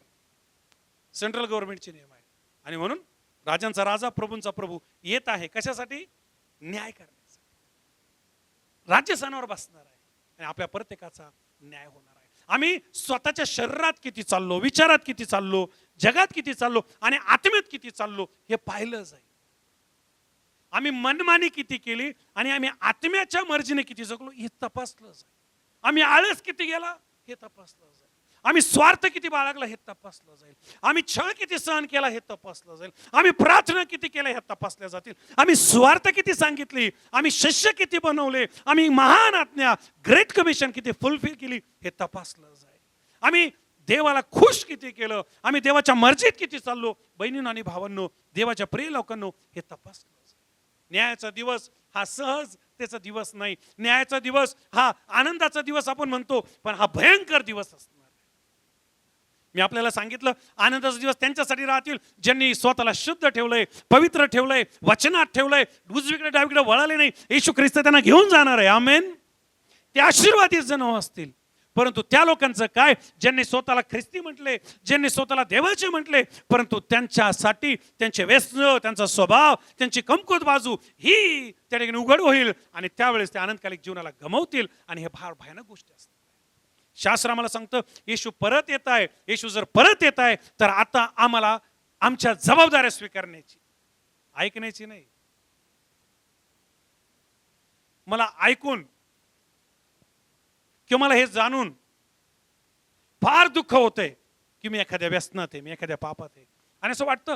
सेंट्रल गव्हर्नमेंटचे नियम आहे. आणि म्हणून राजांचा राजा, प्रभूंचा प्रभू येत आहे. कशासाठी? न्याय करण्यासाठी. राज्यस्थानावर बसणार आहे आणि आपल्या प्रत्येकाचा न्याय होणार आहे. आम्ही स्वतःच्या शरीरात किती चाललो, विचारात किती चाललो, जगात किती चाललो आणि आत्मेत किती चाललो हे पाहिलं जाईल. आम्ही मनमानी किती केली आणि आम्ही आत्म्याच्या मर्जीने किती जगलो हे तपासलं जाईल. आम्ही आळस किती गेला हे तपासलं जाईल. आम्ही स्वार्थ किती बाळगला हे तपासलं जाईल. आम्ही छळ किती सहन केला हे तपासलं जाईल. आम्ही प्रार्थना किती केल्या हे तपासल्या जातील. आम्ही स्वार्थ किती सांगितली, आम्ही शिष्य किती बनवले, आम्ही महान आज्ञा ग्रेट कमिशन किती फुलफिल केली हे तपासलं जाईल. आम्ही देवाला खुश किती केलं, आम्ही देवाच्या मर्जीत किती चाललो, बहिणींनो आणि भावांनो, देवाच्या प्रिय लोकांनो हे तपासलं जाईल. न्यायाचा दिवस हा सहज त्याचा दिवस नाही. न्यायाचा दिवस हा आनंदाचा दिवस आपण म्हणतो, पण हा भयंकर दिवस असणार. मी आपल्याला सांगितलं आनंदाचा दिवस त्यांच्यासाठी राहतील ज्यांनी स्वतःला शुद्ध ठेवलंय, पवित्र ठेवलंय, वचनात ठेवलंय, उजवीकडे डावीकडे वळाले नाही. येशू ख्रिस्त त्यांना घेऊन जाणार आहे. आमेन. ते आशीर्वादित जण असतील. परंतु त्या लोकांचं काय, ज्यांनी स्वतःला ख्रिस्ती म्हटले, ज्यांनी स्वतःला देवाचे म्हटले, परंतु त्यांच्यासाठी त्यांचे व्यसन, त्यांचा स्वभाव, त्यांची कमकुवत बाजू ही त्या ठिकाणी उघड होईल आणि त्यावेळेस ते आनंदकालिक जीवनाला गमावतील आणि हे फार भयानक गोष्टी असतात. शास्त्र आम्हाला सांगतं येशू परत येत आहे. येशू जर परत येत आहे तर आता आम्हाला आमच्या जबाबदाऱ्या स्वीकारण्याची, ऐकण्याची नाही. मला ऐकून किंवा मला हे जाणून फार दुःख होतंय की मी एखाद्या व्यसनात आहे, मी एखाद्या पापात आहे आणि असं वाटतं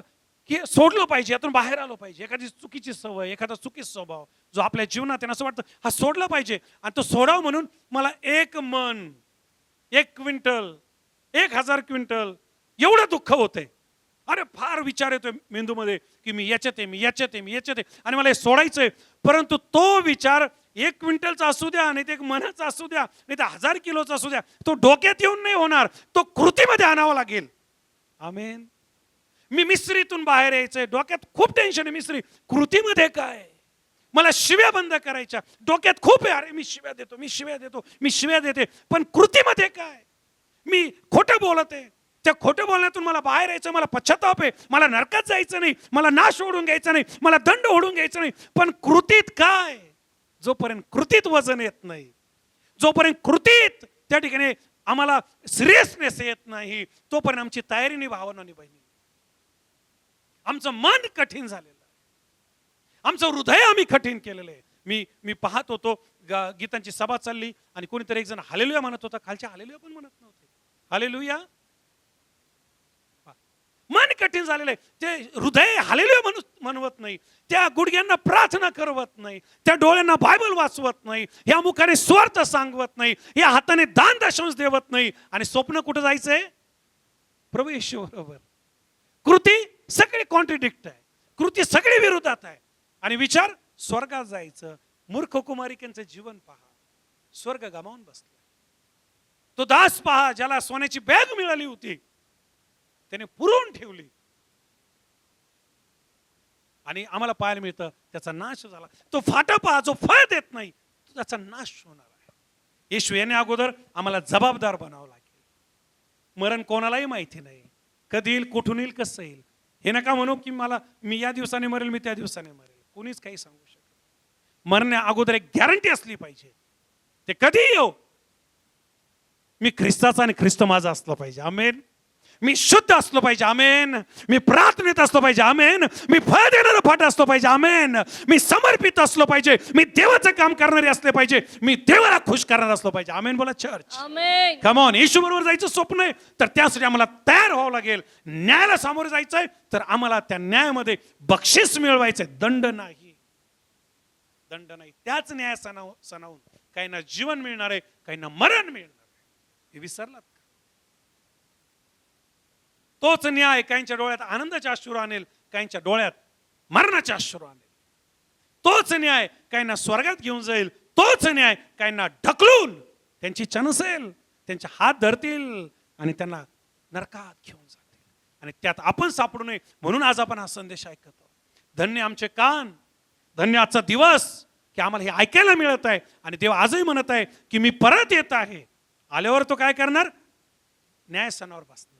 की सोडलं पाहिजे, यातून बाहेर आलो पाहिजे. एखादी चुकीची सवय, एखादा चुकीचा स्वभाव जो आपल्या जीवनात आहे असं वाटतं हा सोडला पाहिजे आणि तो सोडाव म्हणून मला 1 मन, 1 क्विंटल, 1000 क्विंटल एवढं दुःख होतंय. अरे फार विचार येतोय मेंदूमध्ये की मी याच्यात आहे, मी याच्यात आहे, मी याच्यात आहे आणि मला हे सोडायचंय. परंतु तो विचार 1 क्विंटलचा असू द्या, नाही ते 1 मनाचा असू द्या, नाही तर 1000 किलोचा असू द्या, तो डोक्यात येऊन नाही होणार, तो कृतीमध्ये आणावा लागेल. आमेन. मी मिस्त्रीतून बाहेर यायचंय, डोक्यात खूप टेन्शन आहे, मिस्त्री कृतीमध्ये काय, मला शिव्या बंद करायच्या, डोक्यात खूप आहे, अरे मी शिव्या देतो, मी शिव्या देतो, मी शिव्या देते, पण कृतीमध्ये काय, मी खोटं बोलत आहे, त्या खोटं बोलण्यातून मला बाहेर यायचं, मला पश्चाताप आहे, मला नरकात जायचं नाही, मला नाश ओढून घ्यायचा नाही, मला दंड ओढून घ्यायचा नाही, पण कृतीत काय. जोपर्यंत कृतीत वजन येत नाही, जोपर्यंत कृतीत त्या ठिकाणी आम्हाला सिरियसनेस येत नाही, तोपर्यंत आमची तयारी नाही. भावना आणि बहिणी, आमचं मन कठीण झालेलं आहे, आमचं हृदय आम्ही कठीण केलेलं आहे. मी पाहत होतो गीतांची सभा चालली आणि कोणीतरी एक जण हालेलुया म्हणत होता, खालच्या हालेलुया पण म्हणत नव्हते. हालेलुया, मन कठीण झालेलं आहे. ते हृदय हालेलुया म्हणवत नाही, त्या गुडघ्यांना प्रार्थना करवत नाही, त्या डोळ्यांना बायबल वाचवत नाही, या मुखाने स्वार्थ सांगवत नाही, या हाताने दान दशांश देवत नाही आणि स्वप्न कुठं जायचंय, प्रभू येशू बरोबर. कृती सगळी कॉन्ट्रडिक्ट आहे, कृती सगळी विरोधात आहे आणि विचार स्वर्गात जायचं. मूर्ख कुमारिकांचं जीवन पहा, स्वर्ग गमावून बसले. तो दास पहा ज्याला सोन्याची बॅग मिळाली होती, त्याने पुरवून ठेवली आणि आम्हाला पाहायला मिळतं त्याचा नाश झाला. तो फाटा पहा जो फळ देत नाही, त्याचा नाश होणार आहे. येशू येणे अगोदर आम्हाला जबाबदार बनावं लागेल. मरण कोणालाही माहिती नाही, कधी येईल, कुठून येईल, कसं येईल. हे नका म्हणू की मी या दिवसाने मरेल, मी त्या दिवसाने मरेल. कोणीच काही सांगू शकत. मरण्या अगोदर एक गॅरंटी असली पाहिजे, ते कधी येऊ, मी ख्रिस्ताचा आणि ख्रिस्त माझा असला पाहिजे. आमेन. मी शुद्ध असलो पाहिजे. आमेन. मी प्रार्थनेत असलो पाहिजे. आमेन. मी फळ देणारा फाटा असलो पाहिजे. आमेन. मी समर्पित असलो पाहिजे. मी देवाचं काम करणारे असले पाहिजे. मी देवाला खुश करणार असलो पाहिजे. आमेन बोला चर्च. आमेन. Come on. येशू बरोबर जायचं स्वप्न आहे, तर त्यासाठी आम्हाला तयार व्हावं लागेल. न्यायाला सामोरे जायचंय, तर आम्हाला त्या न्यायामध्ये बक्षीस मिळवायचंय, दंड नाही. दंड नाही. त्याच न्याय सणावून काहींना जीवन मिळणार आहे, काहींना मरण मिळणार आहे. हे विसरलात का? तोच न्याय काहींच्या डोळ्यात आनंदाचे अश्रू आणेल, काहींच्या डोळ्यात मरणाचे अश्रू आणेल. तोच न्याय काहींना स्वर्गात घेऊन जाईल. तोच न्याय काहींना ढकलून त्यांची चणसेल, त्यांचे हात धरतील आणि त्यांना नरकात घेऊन जातील. आणि त्यात आपण सापडू नये म्हणून आज आपण हा संदेश ऐकत आहोत. धन्य आमचे कान, धन्य आजचा दिवस की आम्हाला हे ऐकायला मिळत आहे. आणि देव आजही म्हणत आहे की मी परत येत आहे. आल्यावर तो काय करणार, न्यायस्थानावर बसणार,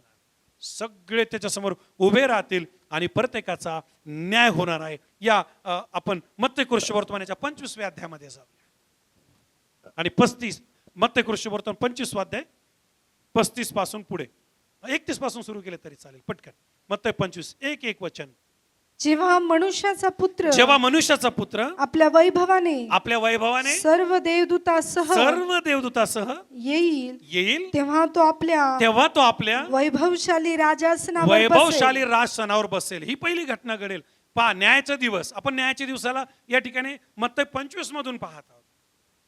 सगळे त्याच्यासमोर उभे राहतील आणि प्रत्येकाचा न्याय होणार आहे. या आपण मत्ती कृष्ण वर्तमानाच्या 25व्या अध्यायामध्ये जाऊया. आणि 35 मत्ते कृष्णवर्तन 25 अध्याय 35 पासून पुढे 31 पासून सुरू केले तरी चालेल पटकन. मत्ते 25 एक वचन. जेव्हा मनुष्याचा पुत्र जेव्हा मनुष्याचा पुत्र आपल्या वैभवाने सर्व देवदूतासह येईल तेव्हा तो आपल्या वैभवशाली राजसनावर बसेल. ही पहिली घटना घडेल. पहा, न्यायाचा दिवस. आपण न्यायाच्या दिवसाला या ठिकाणी मत्ते 25 मधून पाहत आहोत.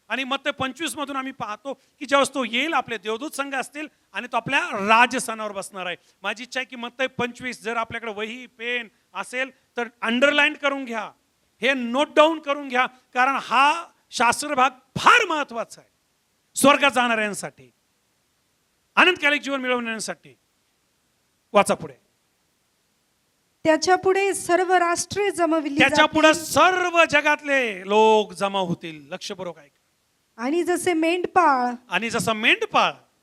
आणि मत्ते 25 मधून आम्ही पाहतो की जेव्हा तो येईल, आपले देवदूत संघ असतील आणि तो आपल्या राजस्थानावर बसणार आहे. माझी इच्छा आहे की मत्ते 25 जर आपल्याकडे वही पेन असेल तर अंडरलाईन करून घ्या, हे नोट डाऊन करून घ्या, कारण हा शास्त्र भाग फार महत्वाचा आहे स्वर्गात जाणाऱ्यांसाठी, आनंदकारक जीवन मिळवण्यासाठी. वाचा पुढे. त्याच्या पुढे सर्व राष्ट्रे जमविली त्याच्या पुढे सर्व जगातले लोक जमा होतील. लक्षपूर्वक ऐका. आणि जसे मेंढपाळ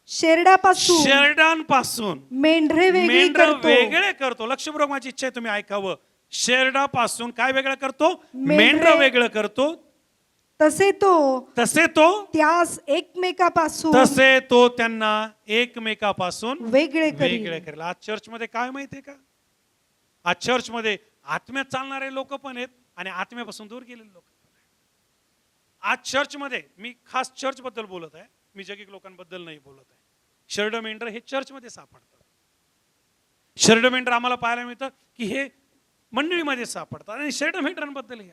शेरडांपासून मेंढरे वेगळे करतो. लक्षपूर्वक माझी इच्छा आहे तुम्ही ऐकावं. शेरडापासून काय वेगळं करतो? मेंढर वेगळं करतो. तसे तो त्यांना एकमेकापासून वेगळे करेल. आज चर्चमध्ये काय माहितीये का? आज चर्चमध्ये आत्म्यात चालणारे लोक पण आहेत आणि आत्म्यापासून दूर गेलेले लोक. आज चर्चमध्ये मी खास चर्च बद्दल बोलत आहे, मी जगिक लोकांबद्दल नाही बोलत आहे. शेरड मेंढर हे चर्चमध्ये सापडतात. शेरड मेंढर आम्हाला पाहायला मिळतं की हे मंडळीमध्ये सापडतात आणि शेरड मेंढरांबद्दल हे आहे.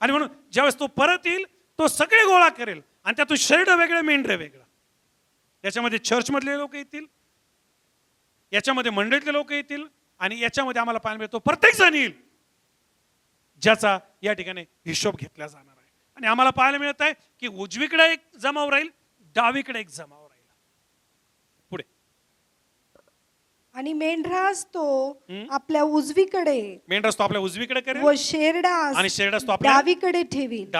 आणि म्हणून ज्यावेळेस तो परत येईल तो सगळे गोळा करेल आणि त्यातून शेरड वेगळे मेंढरे वेगळं. याच्यामध्ये चर्चमधले लोक येतील, याच्यामध्ये मंडळीतले लोक येतील आणि याच्यामध्ये आम्हाला पाहायला मिळतो प्रत्येक जण येईल ज्याचा या ठिकाणी हिशोब घेतला जाणार आहे. आणि आम्हाला पाहायला मिळत आहे की उजवीकडे एक जमाव राहील, डावीकडे एक जमाव राहील. पुढे. आणि मेंढरास तो आपल्या उजवीकडे करेल व शेरडास तो आपल्या डावीकडे ठेवील.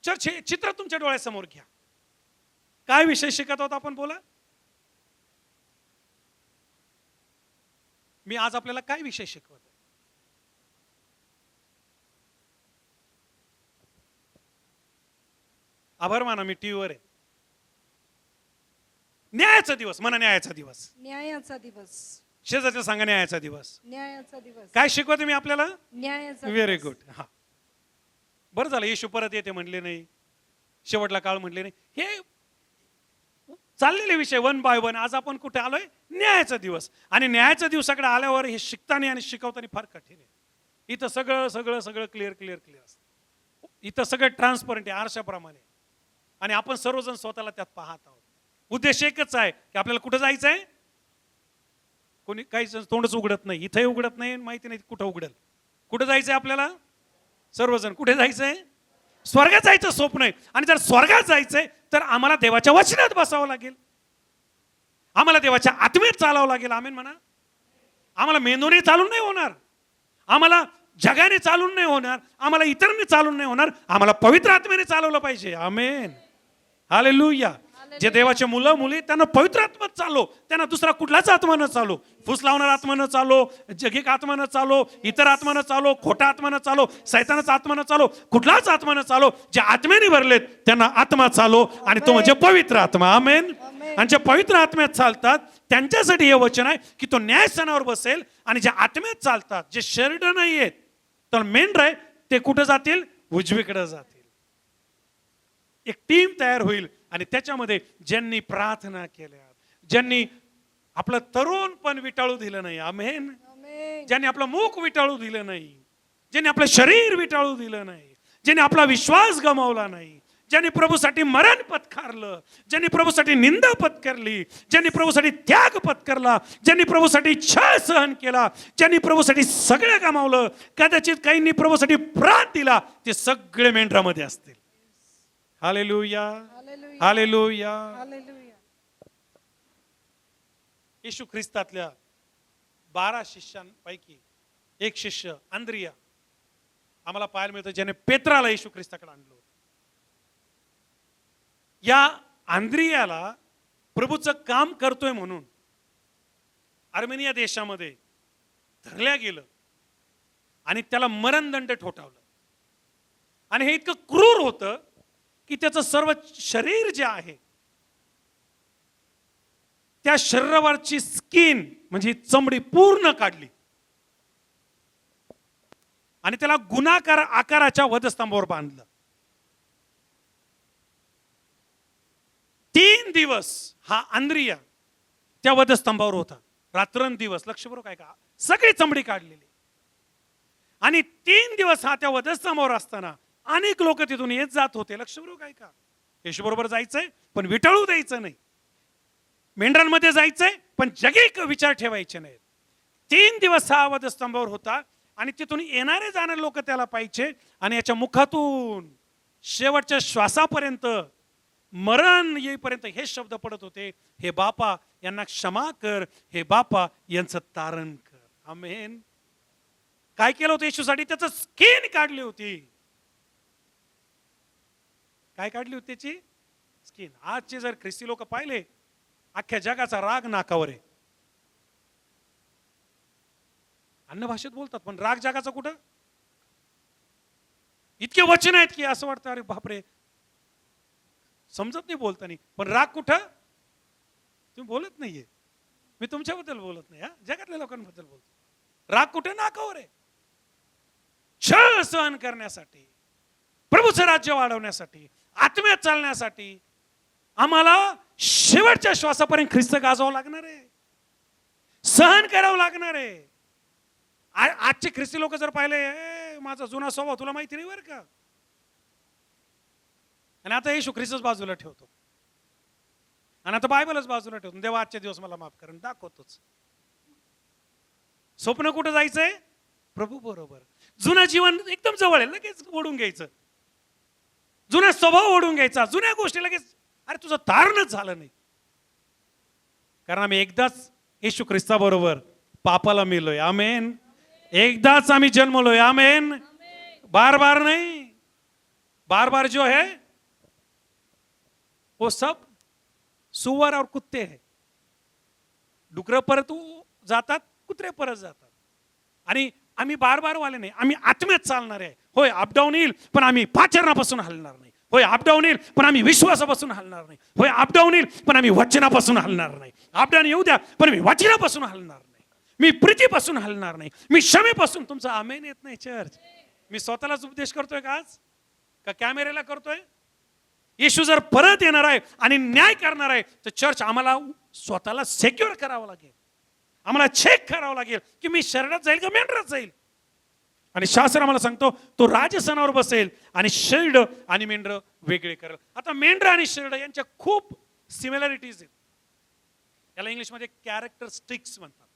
चर्च हे चित्र तुमच्या डोळ्यासमोर घ्या. काय विषय शिकत आहोत आपण? बोला. मी आज आपल्याला काय विषय शिकवत? आभार माना, मी टीव्हीवर आहे. न्यायाचा दिवस. म्हणा न्यायाचा दिवस. शेजारच्या सांगा न्यायाचा दिवस. काय शिकवते मी आपल्याला? Very good. हा, बरं झालं येशू परत येते म्हणले नाही, शेवटला काळ म्हणले नाही. हे चाललेले विषय वन बाय वन. आज आपण कुठे आलोय? न्यायाचा दिवस. आणि न्यायाच्या दिवसाकडे आल्यावर हे शिकताना आणि शिकवताना फार कठीण आहे. इथं सगळं सगळं सगळं क्लिअर असतं. इथं सगळं ट्रान्सपरंट आहे आरशाप्रमाणे. आणि आपण सर्वजण स्वतःला त्यात पाहत आहोत. उद्देश एकच आहे की आपल्याला कुठं जायचंय. कोणी काही तोंडच उघडत नाही, इथंही उघडत नाही, माहिती नाही कुठं उघडेल. कुठं जायचंय आपल्याला? सर्वजण कुठे जायचंय? स्वर्गात जायचं स्वप्न आहे. आणि जर स्वर्गात जायचंय तर आम्हाला देवाच्या वचनात बसावं लागेल, आम्हाला देवाच्या आत्म्यात चालावं लागेल. आमेन म्हणा. आम्हाला मेंदूने चालून नाही होणार, आम्हाला जगाने चालून नाही होणार, आम्हाला इतरांनी चालून नाही होणार, आम्हाला पवित्र आत्म्याने चालवलं पाहिजे. आमेन. हालेलुया. जे देवाचे मुलं मुली त्यांना पवित्र आत्म्यात चाललो, त्यांना दुसरा कुठलाच आत्मा न चालो, फुस लावणार आत्मा न चालो, जगिक आत्मा न चालो, इतर आत्मा न चालो, खोटा आत्मा न चालो, सैतानाचा आत्मा न चालो, कुठलाच आत्मा न चालो. जे आत्म्याने भरलेत त्यांना आत्मा चालो आणि तो म्हणजे पवित्र आत्मा. आमेन. आणि जे पवित्र आत्म्यात चालतात त्यांच्यासाठी हे वचन आहे की तो न्यायस्थानावर बसेल. आणि जे आत्म्यात चालतात, जे शेरड नाही आहेत तर मेंढर आहे, ते कुठे जातील? उजवीकडे जातील. एक टीम तयार होईल आणि त्याच्यामध्ये ज्यांनी प्रार्थना केल्या, ज्यांनी आपलं तरुण पण विटाळू दिलं नाही. आमेन. ज्यांनी आपलं मुख विटाळू दिलं नाही, ज्यांनी आपलं शरीर विटाळू दिलं नाही, ज्यांनी आपला विश्वास गमावला नाही, ज्यांनी प्रभूसाठी मरण पत्करलं, ज्यांनी प्रभूसाठी निंदा पत्करली, ज्यांनी प्रभूसाठी त्याग पत्करला, ज्यांनी प्रभूसाठी छळ सहन केला, ज्यांनी प्रभूसाठी सगळं गमावलं, कदाचित काहींनी प्रभूसाठी प्राण दिला, ते सगळे मेंढरामध्ये असतील. हालेलुया. हालेलुया. येशू ख्रिस्तातल्या 12 शिष्यांपैकी एक शिष्य अंद्रिया आम्हाला पाहायला मिळतं, ज्याने पेत्राला येशू ख्रिस्ताकडे आणलं. या अंद्रियाला प्रभूचं काम करतोय म्हणून आर्मेनिया देशामध्ये धरल्या गेलं आणि त्याला मरणदंड ठोठावलं. आणि हे इतकं क्रूर होतं की त्याचं सर्व शरीर जे आहे त्या शरीरावरची स्किन म्हणजे चमडी पूर्ण काढली आणि त्याला गुणाकार आकाराच्या वधस्तंभावर बांधलं. 3 दिवस हा अंद्रिया त्या वधस्तंभावर होता, रात्रंदिवस. लक्षपूर्वक ऐका, सगळी चमडी काढलेली. आणि 3 दिवस हा त्या वधस्तंभावर असताना अनेक लोक तिथून येत जात होते. लक्षपूर्वक ऐका, येशू बरोबर जायचंय पण विटाळू द्यायचं नाही, मेंढरांमध्ये जायचंय पण जगिक विचार ठेवायचे नाहीत. 3 दिवस हा वधस्तंभावर होता आणि तिथून येणारे जाणारे लोक त्याला पाहिजे. आणि याच्या मुखातून शेवटच्या श्वासापर्यंत, मरण येईपर्यंत हे शब्द पडत होते, हे बापा यांना क्षमा कर, हे बापा यांचं तारण कर. आमेन. काय केलं होतं येशूसाठी? त्याचं स्किन काढली होती. काय काढली होती त्याची स्किन? आजचे जर ख्रिस्ती लोक पाहिले, अख्ख्या जगाचा राग नाकावर आहे. अन्न भाषेत बोलतात पण राग जगाचा कुठं? इतके वचन आहेत की असं वाटतं अरे बापरे, समजत नाही बोलताना. पण राग कुठं? तुम्ही बोलत नाहीये. मी तुमच्याबद्दल बोलत नाही, जगातल्या लोकांबद्दल बोलतो. राग कुठे? नाकावर आहे. छळ सहन करण्यासाठी, प्रभूचं राज्य वाढवण्यासाठी, आत्म्यात चालण्यासाठी आम्हाला शेवटच्या श्वासापर्यंत ख्रिस्त गाजावं लागणार आहे, सहन करावं लागणार आहे. आजचे ख्रिस्ती लोक जर पाहिले, माझा जुना स्वभाव तुला माहिती नाही बरं का, आणि आता येशू ख्रिस्तच बाजूला ठेवतो आणि आता बायबलच बाजूला ठेवतो. देवा आजचे दिवस मला माफ करून दाखवतोच. स्वप्न कुठं जायचंय? प्रभू बरोबर. जुनं जीवन एकदम जवळ आहे, लगेच ओढून घ्यायचं. जुना स्वभाव ओढून घ्यायचा, जुन्या गोष्टी लगेच. अरे तुझं तारणच झालं नाही, कारण आम्ही एकदाच येशू ख्रिस्ता बरोबर पापाला मिळलोय. आमेन. एकदाच आम्ही जन्मलोय. आमेन. बार बार नहीं. बार बार जो है वो सब सुअर और कुत्ते हैं. डुकर परत जातात, कुत्रे परत जातात. आणि आम्ही बार बार वाले नाही, आम्ही आत्म्यात चालणार आहे. होय अपडाऊन येईल पण आम्ही पाचरणापासून हलणार नाही. होय अपडाऊन येईल पण आम्ही विश्वासापासून हलणार नाही. होय अपडाऊन येईल पण आम्ही वचनापासून हलणार नाही. अपडाऊन येऊ द्या पण मी वचनापासून हलणार नाही, मी प्रीतीपासून हलणार नाही, मी क्षमेपासून. तुमचा आमेन येत नाही चर्च. मी स्वतःलाच उपदेश करतोय का आज, का कॅमेऱ्याला करतोय? येशू जर परत येणार आहे आणि न्याय करणार आहे तर चर्च आम्हाला स्वतःला सेक्युअर करावं लागेल. आम्हाला चेक करावं लागेल की मी शरीरात जाईल का मेंढरात जाईल. आणि शास्त्र आम्हाला सांगतो तो राजसनावर बसेल आणि शेरड आणि मेंढर वेगळे करेल. आता मेंढर आणि शेरड यांच्या खूप सिमिलॅरिटीज आहेत. याला इंग्लिशमध्ये कॅरेक्टरिस्टिक्स म्हणतात.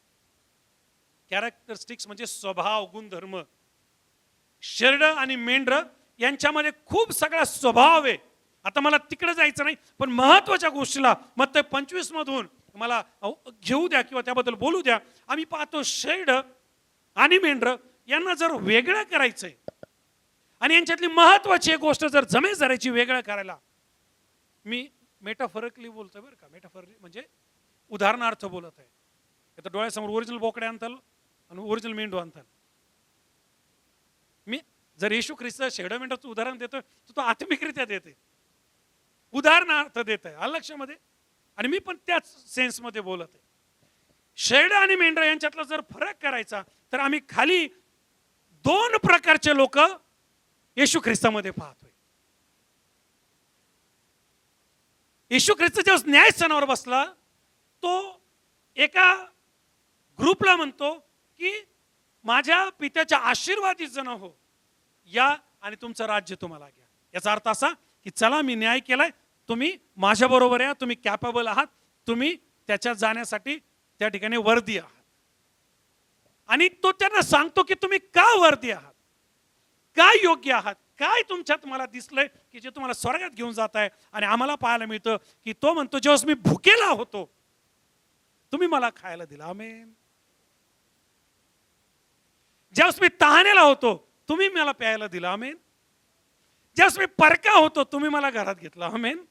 कॅरेक्टरिस्टिक्स म्हणजे स्वभाव, गुणधर्म. शेरड आणि मेंढर यांच्यामध्ये खूप सगळा स्वभाव आहे. आता मला तिकडे जायचं नाही, पण महत्वाच्या गोष्टीला मत्तय 25 मधून मला घेऊ द्या किंवा त्याबद्दल बोलू द्या. आम्ही पाहतो शेरड आणि मेंढर यांना जर वेगळं करायचंय आणि यांच्यातली महत्वाची गोष्ट जर जमेजरायची वेगळं करायला, मी मेटाफॉरिकली बोलतोय बरं का. मेटाफॉरिकली म्हणजे उदाहरणार्थ बोलत आहे. आता डोळ्यासमोर ओरिजिनल बोकडे आणताल आणि ओरिजिनल मेंढू आणताल. मी जर येशू ख्रिस्त शेरड मेंढराचं उदाहरण देतोय तर तो आत्मिकरित्या देते, उदाहरणार्थ देत आहे लक्षामध्ये. आणि मी पण त्याच सेन्समध्ये बोलत आहे. शेरड आणि मेंढरा यांच्यातला जर फरक करायचा तर आम्ही खाली 2 प्रकारचे लोक येशू ख्रिस्तामध्ये पाहतोय. येशू ख्रिस्त जेव्हा न्यायस्थानावर बसला तो एका ग्रुपला म्हणतो की माझ्या पित्याच्या आशीर्वादित जण हो, या आणि तुमचं राज्य तुम्हाला घ्या. याचा अर्थ असा की चला मी न्याय केलाय, तुम्ही माझ्या बरोबर या, तुम्ही कॅपेबल आहात, तुम्ही त्याच्यात जाण्यासाठी त्या ठिकाणी वर्दी आहात. आणि तो त्यांना सांगतो की तुम्ही का वर्दी आहात, काय योग्य आहात, काय तुमच्यात मला दिसलंय की जे तुम्हाला स्वर्गात घेऊन जात आहे. आणि आम्हाला पाहायला मिळतं की तो म्हणतो जेव्हा मी भुकेला होतो तुम्ही मला खायला दिला. आमेन. ज्यावेळेस मी तहानेला होतो तुम्ही मला प्यायला दिलं. आमेन. ज्यावेळेस मी परका होतो तुम्ही मला घरात घेतला. आमेन.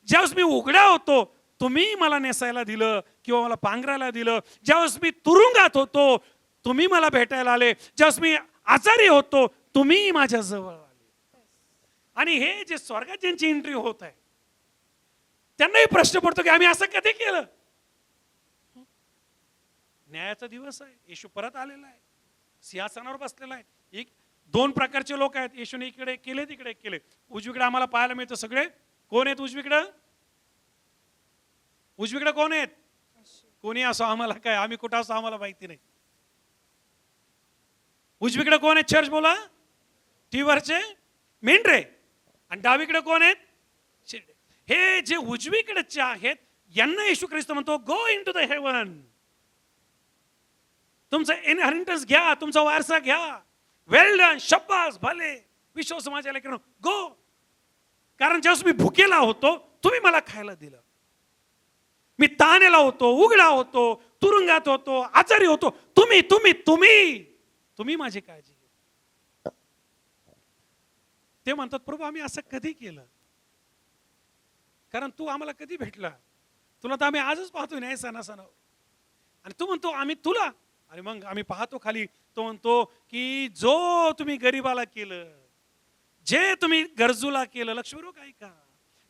ज्यावेळेस मी उघडा होतो तुम्ही मला नेसायला दिलं किंवा मला पांघरायला दिलं. ज्यावेळेस मी तुरुंगात होतो तुम्ही मला भेटायला आले. ज्यावेळेस मी आजारी होतो तुम्ही माझ्या जवळ आले. आणि हे जे स्वर्गात ज्यांची एंट्री होत आहे त्यांनाही प्रश्न पडतो की आम्ही असं कधी केलं. न्यायाचा दिवस आहे, येशू परत आलेला आहे, सिंहासनावर बसलेला आहे. एक दोन प्रकारचे लोक आहेत, येशूने इकडे केले तिकडे केले. उजवीकडे आम्हाला पाहायला मिळतं सगळे कोण आहेत उजवीकडं? उजवीकडे कोण आहेत? कोणी असो आम्हाला काय, आम्ही कुठं असो आम्हाला माहिती नाही. उजवीकडे कोण आहेत चर्च? बोला. टीव्हीवरचे मेंढरे. आणि डावीकडे कोण आहेत? शिर्डे. हे जे उजवीकडचे आहेत यांना येशू ख्रिस्त म्हणतो गो इन टू द हेवन. तुमचा इनहेरिटन्स घ्या, तुमचा वारसा घ्या. वेल डन, शब्बास, भले. विश्व समाजाला लेकरांनो गो. कारण ज्यावेळेस मी भुकेला होतो तुम्ही मला खायला दिलं. मी ताणेला होतो, उघडा होतो, तुरुंगात होतो, आजारी होतो, तुम्ही तुम्ही तुम्ही तुम्ही माझी काळजी घ्या. ते म्हणतात प्रभू आम्ही असं कधी केलं? कारण तू आम्हाला कधी भेटला? तुला तर आम्ही आजच पाहतोय नाही सणासणावर. आणि तू म्हणतो आम्ही तुला. आणि मग आम्ही पाहतो खाली, तो म्हणतो की जो तुम्ही गरीबाला केलं, जे तुम्ही गरजूला केलं, लक्षपूर्वक ऐका,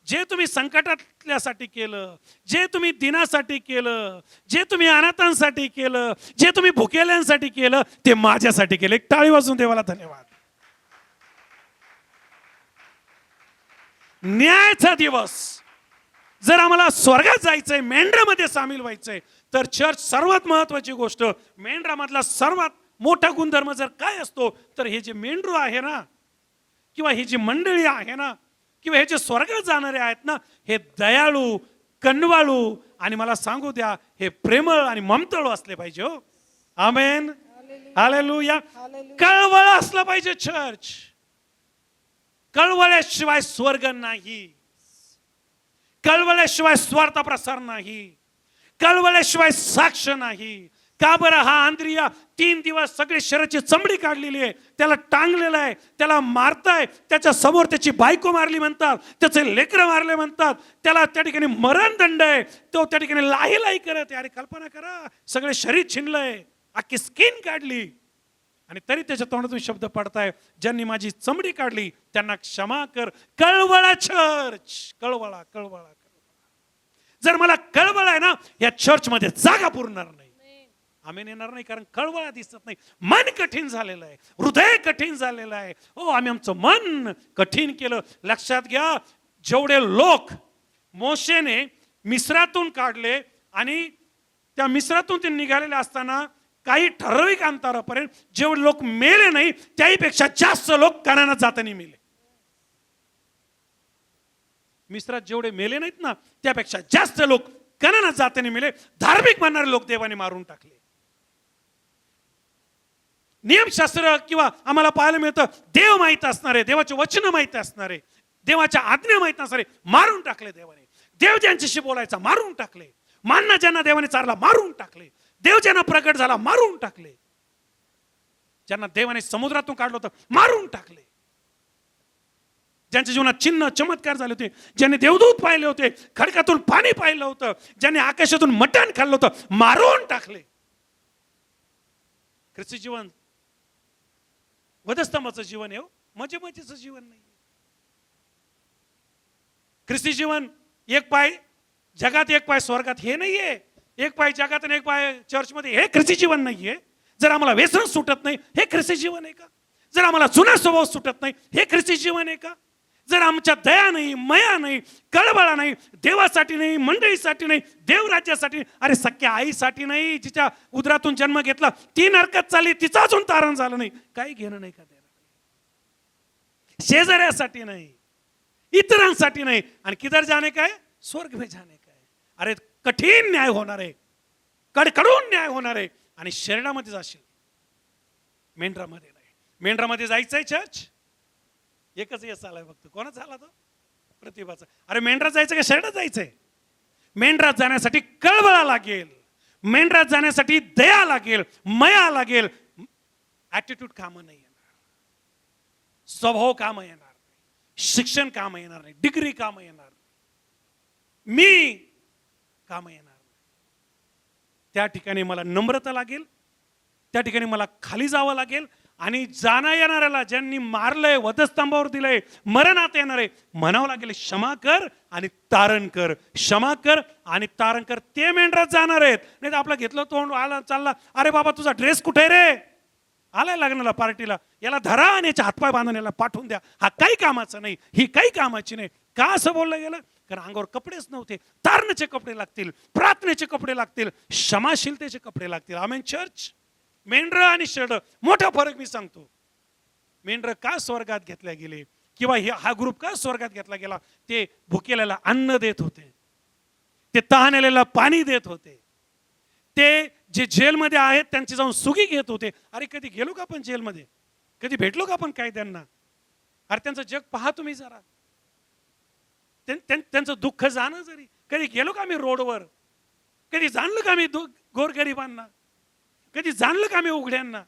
जे तुम्ही संकटातल्यासाठी केलं, जे तुम्ही दिनासाठी केलं, जे तुम्ही अनाथांसाठी केलं, जे तुम्ही भुकेल्यांसाठी केलं, ते माझ्यासाठी केलं. एक टाळी वाजून देवाला धन्यवाद. न्यायाचा दिवस. जर आम्हाला स्वर्गात जायचंय, मेंढरामध्ये सामील व्हायचंय, तर चर्च सर्वात महत्वाची गोष्ट, मेंढरामधला सर्वात मोठा गुणधर्म जर काय असतो तर हे जे मेंढरू आहे ना, किंवा ही जी मंडळी आहे ना, किंवा हे जे स्वर्गात जाणारे आहेत ना, हे दयाळू, कनवाळू आणि मला सांगू द्या हे प्रेमळ आणि ममतळू असले पाहिजे. हो आमेन, हालेलुया. कळवळ असलं पाहिजे चर्च. कळवळ्याशिवाय स्वर्ग नाही, कळवळ्याशिवाय स्वार्थ प्रसार नाही, कळवळ्याशिवाय साक्ष नाही. का बरं? हा आंद्रिया 3 दिवस सगळी शरीराची चमडी काढलेली आहे, त्याला टांगलेलं आहे, त्याला मारताय, त्याच्या समोर त्याची बायको मारली म्हणतात, त्याचे लेकरं मारले म्हणतात, त्याला त्या ठिकाणी मरणदंड आहे, तो त्या ठिकाणी लाही लाही करत आहे. अरे कल्पना करा, सगळे शरीर छिनलंय, अख्खी स्किन काढली, आणि तरी त्याच्या तोंडातून शब्द पडताय, ज्यांनी माझी चमडी काढली त्यांना क्षमा कर. कळवळा चर्च, कळवळा कळवळा. जर मला कळवळ आहे ना, या चर्च मध्ये जागा पुरणार नाही, आम्ही येणार नाही. कारण कळवळा दिसत नाही, मन कठीण झालेलं आहे, हृदय कठीण झालेलं आहे. हो आम्ही आमचं मन कठीण केलं. लक्षात घ्या, जेवढे लोक मोशेने मिस्रातून काढले आणि त्या मिस्रातून ते निघालेले असताना काही ठराविक अंतरापर्यंत जेवढे लोक मेले नाही त्याहीपेक्षा जास्त लोक कनानात जाताना मेले. मिस्रात जेवढे मेले नाहीत ना त्यापेक्षा जास्त लोक कनानात जाताना मेले. धार्मिक म्हणणारे लोक देवाने मारून टाकले. नियमशास्त्र किंवा आम्हाला पाहायला मिळतं देव माहित असणारे, देवाचे वचन माहित असणारे, देवाच्या आज्ञा माहित असणारे मारून टाकले देवाने. देव ज्यांच्याशी बोलायचा मारून टाकले, मानना ज्यांना देवाने चारला मारून टाकले, देव ज्यांना प्रकट झाला मारून टाकले, ज्यांना देवाने समुद्रातून काढलं होतं मारून टाकले, ज्यांच्या जीवनात चिन्ह चमत्कार झाले होते, ज्यांनी देवदूत पाहिले होते, खडकातून पाणी पाहिलं होतं, ज्यांनी आकाशातून मटण खाल्लं होतं मारून टाकले. ख्रिस्ती जीवन वधस्तंभाचं जीवन आहे, मजे मजेचं जीवन नाही. ख्रिस्ती जीवन एक पाय जगात एक पाय स्वर्गात हे नाहीये, एक पाय जगात आणि एक पाय चर्चमध्ये, हे ख्रिस्ती जीवन नाहीये. जर आम्हाला व्यसन सुटत नाही हे ख्रिस्ती जीवन आहे का? जर आम्हाला जुना स्वभाव सुटत नाही हे ख्रिस्ती जीवन आहे का? जर आमच्या दया नाही, मया नाही, कळवळा नाही, देवासाठी नाही, मंडळीसाठी नाही, देवराज्यासाठी, अरे सख्या आईसाठी नाही जिच्या उदरातून जन्म घेतला ती नरकात चालली, तिचं अजून तारण झालं नाही, काही घेणं नाही का देणार? शेजाऱ्यासाठी नाही, इतरांसाठी नाही, आणि किधर जाणे काय? स्वर्ग में जाणे काय? अरे कठीण न्याय होणार आहे, कडकडून न्याय होणार आहे. आणि शरीरामध्ये जाशील, मेंढरामध्ये नाही. मेंढरामध्ये जायचंय चर्च? एकच यश आलाय फक्त. कोणाचा आला तो? प्रतिभाचा. अरे मेंढरात जायचं का शरीरात जायचंय? मेंढरात जाण्यासाठी कळवळा लागेल, मेंढरात जाण्यासाठी दया लागेल, मया लागेल. ऍटिट्यूड कामं नाही येणार, स्वभाव कामं येणार नाही, शिक्षण कामं येणार नाही, डिग्री कामं येणार नाही, मी कामं येणार नाही. त्या ठिकाणी मला नम्रता लागेल, त्या ठिकाणी मला खाली जावं लागेल आणि जाणं येणाऱ्याला ज्यांनी मारलंय, वधस्तंभावर दिलंय, मरणात येणारे म्हणावं लागेल क्षमा कर आणि तारण कर, क्षमा कर आणि तारण कर. ते मेंढरात जाणार आहेत. नाही तर आपलं घेतलं तोंड आला चालला, अरे बाबा तुझा ड्रेस कुठे रे, आलाय लग्नाला पार्टीला, याला धरा आणि याचे हातपाय बांधून याला पाठवून द्या, हा काही कामाचा नाही, ही काही कामाची नाही. का असं बोललं गेलं? कारण अंगावर कपडेच नव्हते. तारणाचे कपडे लागतील, प्रार्थनेचे कपडे लागतील, क्षमाशीलतेचे कपडे लागतील. आमेन चर्च. मेंढर आणि शेरडं मोठा फरक मी सांगतो. मेंढर का स्वर्गात घेतल्या गेले किंवा हा ग्रुप का स्वर्गात घेतला गेला? ते भुकेल्याला अन्न देत होते, ते तहानलेला पाणी देत होते, ते जे जेलमध्ये आहेत त्यांची जाऊन सुगी घेत होते. अरे कधी गेलो का आपण जेलमध्ये? कधी भेटलो का आपण काय त्यांना? अरे त्यांचं जग पहा तुम्ही जरा, त्यांचं दुःख जाणं जरी. कधी गेलो का मी रोडवर? कधी जाणलं का मी गोरगरिबांना? कधी जाणलं का मी उघड्यांना?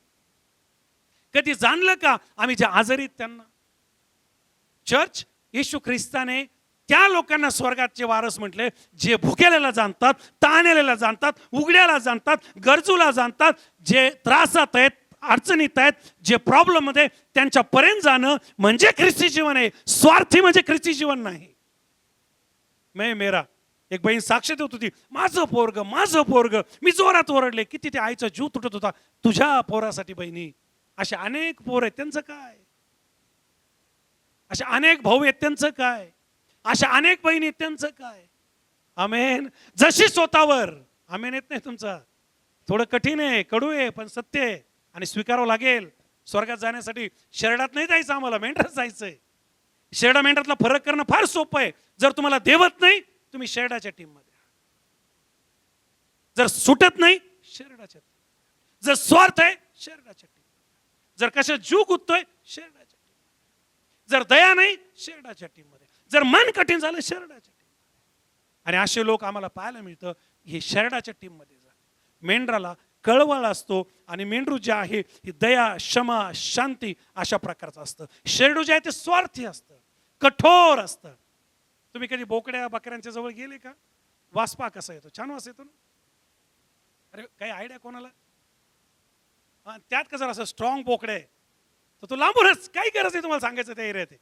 कधी जाणलं का आम्ही जे आजारी त्यांना? चर्च, येशू ख्रिस्ताने त्या लोकांना स्वर्गाचे वारस म्हटले जे भुकेल्याला जाणतात, ताणलेल्याला जाणतात, उघड्याला जाणतात, गरजूला जाणतात, जे त्रासात आहेत, अडचणीत आहेत, जे प्रॉब्लेम मध्ये त्यांच्यापर्यंत जाणं म्हणजे ख्रिस्ती जीवन आहे. स्वार्थी म्हणजे ख्रिस्ती जीवन नाही. मेरा एक बहीण साक्ष देत होती, माझं पोरग, मी जोरात ओरडले, किती ते आईचा जीव तुटत होता तुझ्या पोरासाठी. बहिणी, असे अनेक पोर आहेत, त्यांचं काय? असे अनेक भाऊ आहेत, त्यांचं काय? अशा अनेक बहिणी आहेत, त्यांचं काय? आमेन. जशी स्वतःवर आमेन येत नाही तुमचा. थोडं कठीण आहे, कडू आहे, पण सत्य आहे आणि स्वीकारावं लागेल. स्वर्गात जाण्यासाठी शेरडात नाही जायचं, आम्हाला मेंढरात जायचंय. शेरडा मेंढरातला फरक करणं फार सोपं आहे. जर तुम्हाला देवत नाही तुम्ही शेरडाच्या टीम मध्ये, जर सुटत नाही शेरडाच्या टीम, जर स्वार्थ आहे शेरडाच्या टीम, जर कशा जीव गुंततोय शेरडाच्या टीम, जर दया नाही शेरडाच्या टीम मध्ये, जर मन कठीण झालं शेरडाच्या टीम. आणि असे लोक आम्हाला पाहायला मिळतं. हे शेरडाच्या टीम मध्ये जा. मेंढराला कळवळ असतो आणि मेंढरू जे आहे ही दया, क्षमा, शांती अशा प्रकारचं असतं. शेरडू जे आहे ते स्वार्थी असतं, कठोर असतं. तुम्ही कधी बोकड्या बकऱ्यांच्या जवळ गेले का? वास पहा कसा येतो, छान वास येतो ना. अरे काही आयडिया कोणाला? त्यात का जर असं स्ट्रॉंग बोकडे आहे तर तो लांबूनच काही गरज आहे तुम्हाला सांगायचं त्या एरियात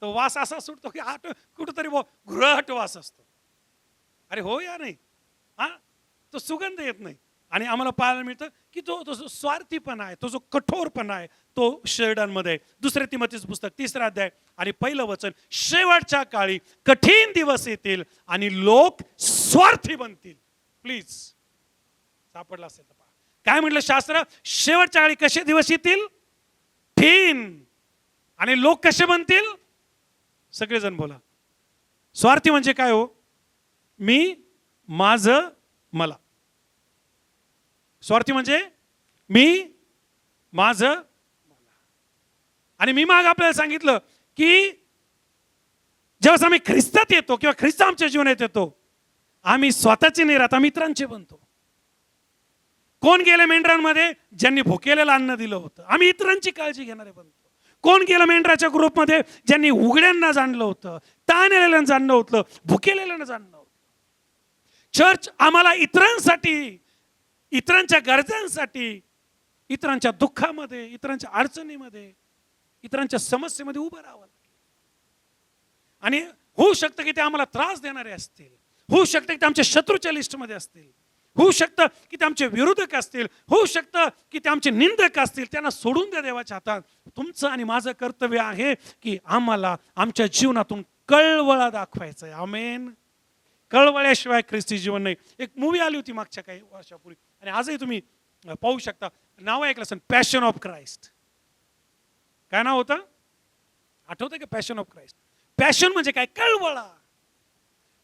तो वास असा सुटतो की कुठंतरी घुरट वास असतो. अरे हो या नाही, हा तो सुगंध येत नाही. आणि आम्हाला पाहायला मिळतं की तो स्वार्थीपणा आहे, तो जो कठोरपणा आहे तो शेरडांमध्ये. 2 तिमोथेचं पुस्तक 3 अध्याय आणि 1 वचन, शेवटच्या काळी कठीण दिवस येतील आणि लोक स्वार्थी बनतील. प्लीज सापडला असेल तर पहा काय म्हटलं शास्त्र. शेवटच्या काळी कसे दिवस येतील? कठीण. आणि लोक कसे बनतील? सगळेजण बोला. स्वार्थी म्हणजे काय हो? मी, माझं, मला. स्वार्थी म्हणजे मी, माझं, मला. आणि मी माग आपल्याला सांगितलं की जेव्हा आम्ही ख्रिस्तात येतो किंवा ख्रिस्त आमच्या जीवनात येतो, आम्ही स्वतःचे नाही राहत, आम्ही इतरांचे बनतो. कोण गेले मेंढरांमध्ये? ज्यांनी भुकेलेलं अन्न दिलं होतं. आम्ही इतरांची काळजी घेणारे बनतो. कोण गेलं मेंढराच्या ग्रुपमध्ये? ज्यांनी उघड्यांना जाणलं होतं, ताणलेल्यांना जाणलं होतं, भुकेलेल्यांना जाणलं होतं. चर्च आम्हाला इतरांसाठी, इतरांच्या गरजांसाठी, इतरांच्या दुःखामध्ये, इतरांच्या अडचणीमध्ये, इतरांच्या समस्येमध्ये उभं राहावं लागेल. आणि होऊ शकतं की ते आम्हाला त्रास देणारे असतील, होऊ शकतं की ते आमच्या शत्रूच्या लिस्टमध्ये असतील, होऊ शकतं की ते आमचे विरोधक असतील, होऊ शकतं की ते आमचे निंदक असतील. त्यांना सोडून द्या देवाच्या हातात. तुमचं आणि माझं कर्तव्य आहे की आम्हाला आमच्या जीवनातून कळवळा दाखवायचा आहे. आमेन. कळवळ्याशिवाय ख्रिस्ती जीवन नाही. एक मूवी आली होती मागच्या काही वर्षापूर्वी आणि आजही तुम्ही पाहू शकता. नाव ऐकलं असेल, पॅशन ऑफ क्राइस्ट. काय नाव होतं? आठवतंय का? Passion of Christ. पॅशन म्हणजे काय? कळवळा.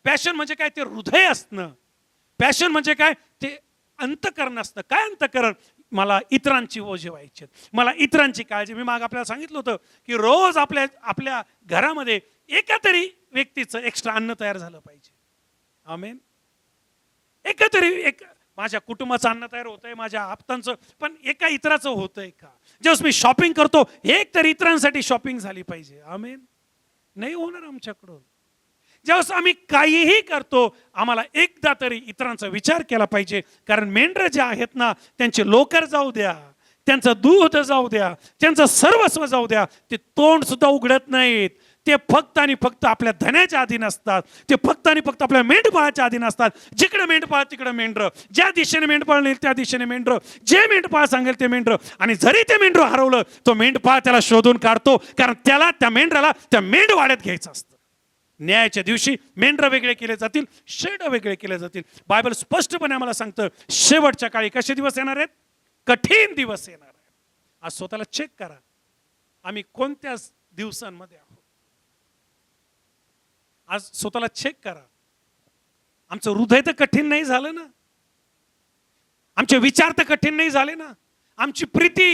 पॅशन म्हणजे काय? ते हृदय असणं. पॅशन म्हणजे काय? ते अंतःकरण असतं. काय अंतःकरण? मला इतरांची ओझे व्हायची, मला इतरांची काळजी. मी माग आपल्याला सांगितलं होतं की रोज आपल्या घरामध्ये एका तरी व्यक्तीचं एक्स्ट्रा अन्न तयार झालं पाहिजे. आमेन. एका तरी माझ्या कुटुंबाचं अन्न तयार होतंय, माझ्या आप्तांचं, पण एका इतराचं होतंय का? जेव्हा मी शॉपिंग करतो एक तरी इतरांसाठी शॉपिंग झाली पाहिजे. आमेन. नाही होणार आमच्याकडून. जेव्हा आम्ही काहीही करतो आम्हाला एकदा तरी इतरांचा विचार केला पाहिजे. कारण मेंढरं जे आहेत ना त्यांचे लोकर जाऊ द्या, त्यांचं दूध जाऊ द्या, त्यांचं सर्वस्व जाऊ द्या, ते तोंड सुद्धा उघडत नाहीत. ते फक्त आणि फक्त आपल्या धन्याच्या अधीन असतात. ते फक्त आणि फक्त आपल्या मेंढपाळाच्या अधीन असतात. जिकडे मेंढपाळ तिकडे मेंढरं, ज्या दिशेने मेंढपाळ नेईल त्या दिशेने मेंढरं, जे मेंढपाळ सांगेल ते मेंढरं. आणि जरी ते मेंढरं हरवलं, तो मेंढपाळ त्याला शोधून काढतो, कारण त्याला त्या मेंढराला त्या मेंढवाड्यात घ्यायचं असतं. न्यायाच्या दिवशी मेंढरं वेगळे केले जातील, शेड वेगळे केले जातील. बायबल स्पष्टपणे आम्हाला सांगतं, शेवटच्या काळी कसे दिवस येणार आहेत? कठीण दिवस येणार आहेत. आज स्वतःला चेक करा, आम्ही कोणत्या दिवसांमध्ये आहोत. आज स्वतःला चेक करा. आमचं हृदय तर कठीण नाही झालं ना, आमचे विचार तर कठीण नाही झाले ना, आमची प्रीती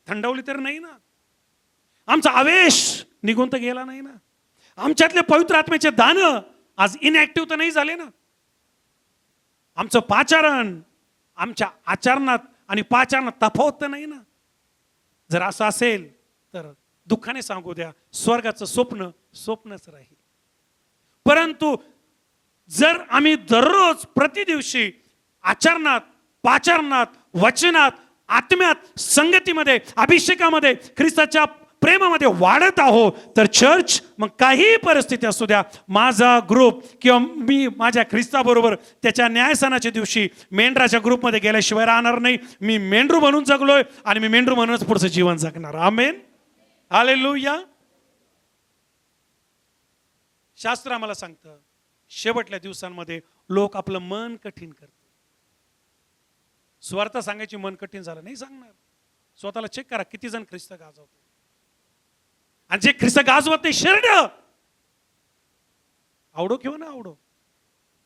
थंडवली तर नाही ना, आमचा आवेश निघून तर गेला नाही ना, आमच्यातले पवित्र आत्म्याचे दानं आज इनॅक्टिव्ह तर नाही झाले ना, आमचं पाचारण आमच्या आचरणात आणि पाचारणात तफावत तर नाही ना. जर असं असेल तर दुःखाने सांगू द्या, स्वर्गाचं स्वप्न स्वप्नच राहील. परंतु जर आम्ही दररोज प्रतिदिवशी आचरणात, पाचारणात, वचनात, आत्म्यात, संगतीमध्ये, अभिषेकामध्ये, ख्रिस्ताच्या प्रेमामध्ये वाढत आहो, तर चर्च मग काही परिस्थिती असू द्या, माझा ग्रुप किंवा मी माझ्या ख्रिस्ताबरोबर त्याच्या न्यायसनाच्या दिवशी मेंढराच्या ग्रुपमध्ये गेल्याशिवाय राहणार नाही. मी मेंढरू म्हणून जगलोय आणि मी मेंढरू म्हणूनच पुढचं जीवन जगणार. आमेन, हालेलुया. शास्त्र आम्हाला सांगतं, शेवटल्या दिवसांमध्ये लोक आपलं मन कठीण करतात. स्वार्थ सांगायची मन कठीण झालं नाही सांगणार. स्वतःला चेक करा, किती जण ख्रिस्त गाजवतो. आणि जे ख्रिस्त गाजवत नाही, शरड आवडो किंवा ना आवडो,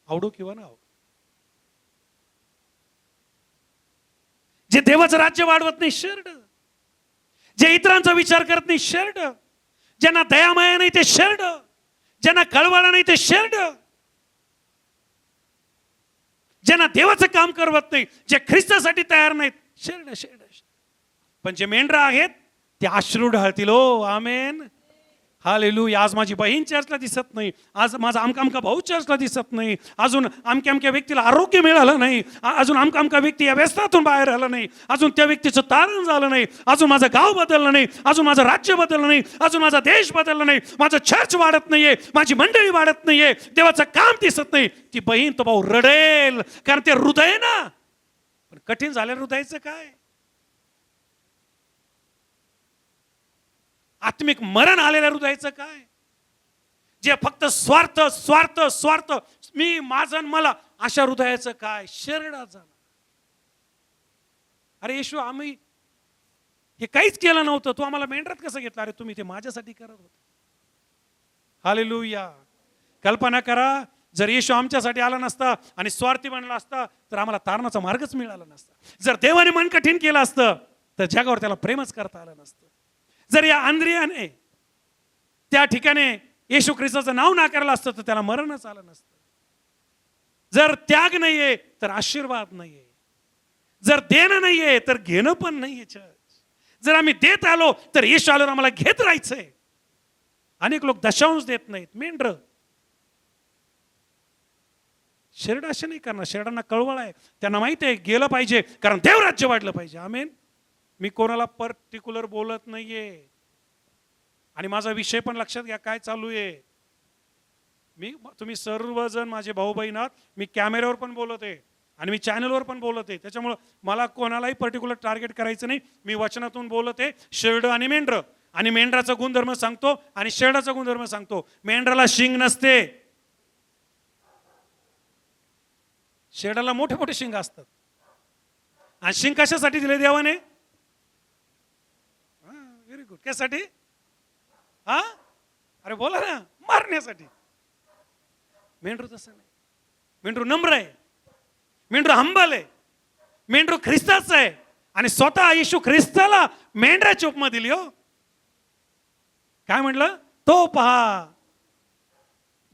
आवडो किंवा ना आवडो, जे देवाचं राज्य वाढवत नाही, शरड, जे इतरांचा विचार करत नाही, शरड, ज्यांना दयामाया नाही ते शरड, ज्यांना कळवळा नाही ते शरड, ज्यांना देवाचं काम करवत नाही, जे ख्रिस्तासाठी तयार नाहीत, शरड शरड. पण जे मेंढरं आहेत ते अश्रू ढाळतील. ओ आमेन, हालेलुया. आज माझी बहीण चर्चला दिसत नाही, आज माझा आमका भाऊ चर्चला दिसत नाही, अजून अमक्या व्यक्तीला आरोग्य मिळालं नाही, अजून अमका व्यक्ती या व्यसनातून बाहेर आला नाही, अजून त्या व्यक्तीचं तारण झालं नाही, अजून माझं गाव बदललं नाही, अजून माझं राज्य बदललं नाही, अजून माझा देश बदलला नाही, माझं चर्च वाढत नाहीये, माझी मंडळी वाढत नाहीये, देवाचं काम दिसत नाही. ती बहीण तो भाऊ रडेल, कारण ते हृदय ना. पण कठीण झाल्या हृदयाचं काय? आत्मिक मरण आलेल्या हृदयाचं काय? जे फक्त स्वार्थ स्वार्थ स्वार्थ, मी माझं मला, अशा हृदयाचं काय? शरडा झाला. अरे येशू, आम्ही हे काहीच केलं नव्हतं, तू आम्हाला मेंढरात कसं घेतलं? अरे तुम्ही ते माझ्यासाठी करत होते. हालेलुया. कल्पना करा, जर येशू आमच्यासाठी आला नसता आणि स्वार्थी बनला असता, तर आम्हाला तारणाचा मार्गच मिळाला नसता. जर देवाने मन कठीण केलं असतं, तर जगावर त्याला प्रेमच करता आलं नसतं. जर या आंद्रियाने त्या ठिकाणी येशू ख्रिस्ताचं नाव नाकारलं असतं, तर त्याला मरणच आलं नसतं. जर त्याग नाहीये तर आशीर्वाद नाहीये, जर देणं नाहीये तर घेणं पण नाहीये. जर आम्ही देत आलो तर येशू आल्यावर आम्हाला घेत राहायचंय. अनेक लोक दशांश देत नाहीत. मेंढर शेरड असे नाही करणार. शेरडांना कळवळ आहे, त्यांना माहिती आहे गेलं पाहिजे, कारण देवराज्य वाढलं पाहिजे. आमेन. मी कोणाला पर्टिक्युलर बोलत नाहीये, आणि माझा विषय पण लक्षात घ्या काय चालू आहे. तुम्ही सर्वजण माझे भाऊ बहीण आहात. मी कॅमेऱ्यावर पण बोलत आहे आणि मी चॅनलवर पण बोलत आहे, त्याच्यामुळे मला कोणालाही पर्टिक्युलर टार्गेट करायचं नाही. मी वचनातून बोलत आहे. शेरड आणि मेंढर, आणि मेंढराचा गुणधर्म सांगतो आणि शेरडाचा गुणधर्म सांगतो. मेंढराला शिंग नसते, शेरडाला मोठे मोठे शिंग असतात. आणि शिंग कशासाठी दिले देवाने? Very good. कशासाठी? हा, अरे बोला ना, मारण्यासाठी. मेंढरू तसं नाही. मेंढरू नम्र आहे, मेंढरू हंबल आहे, मेंढरू ख्रिस्ताच आहे. आणि स्वतः येशू ख्रिस्ताला मेंढराची उपमा दिली. हो, काय म्हटलं? तो पहा,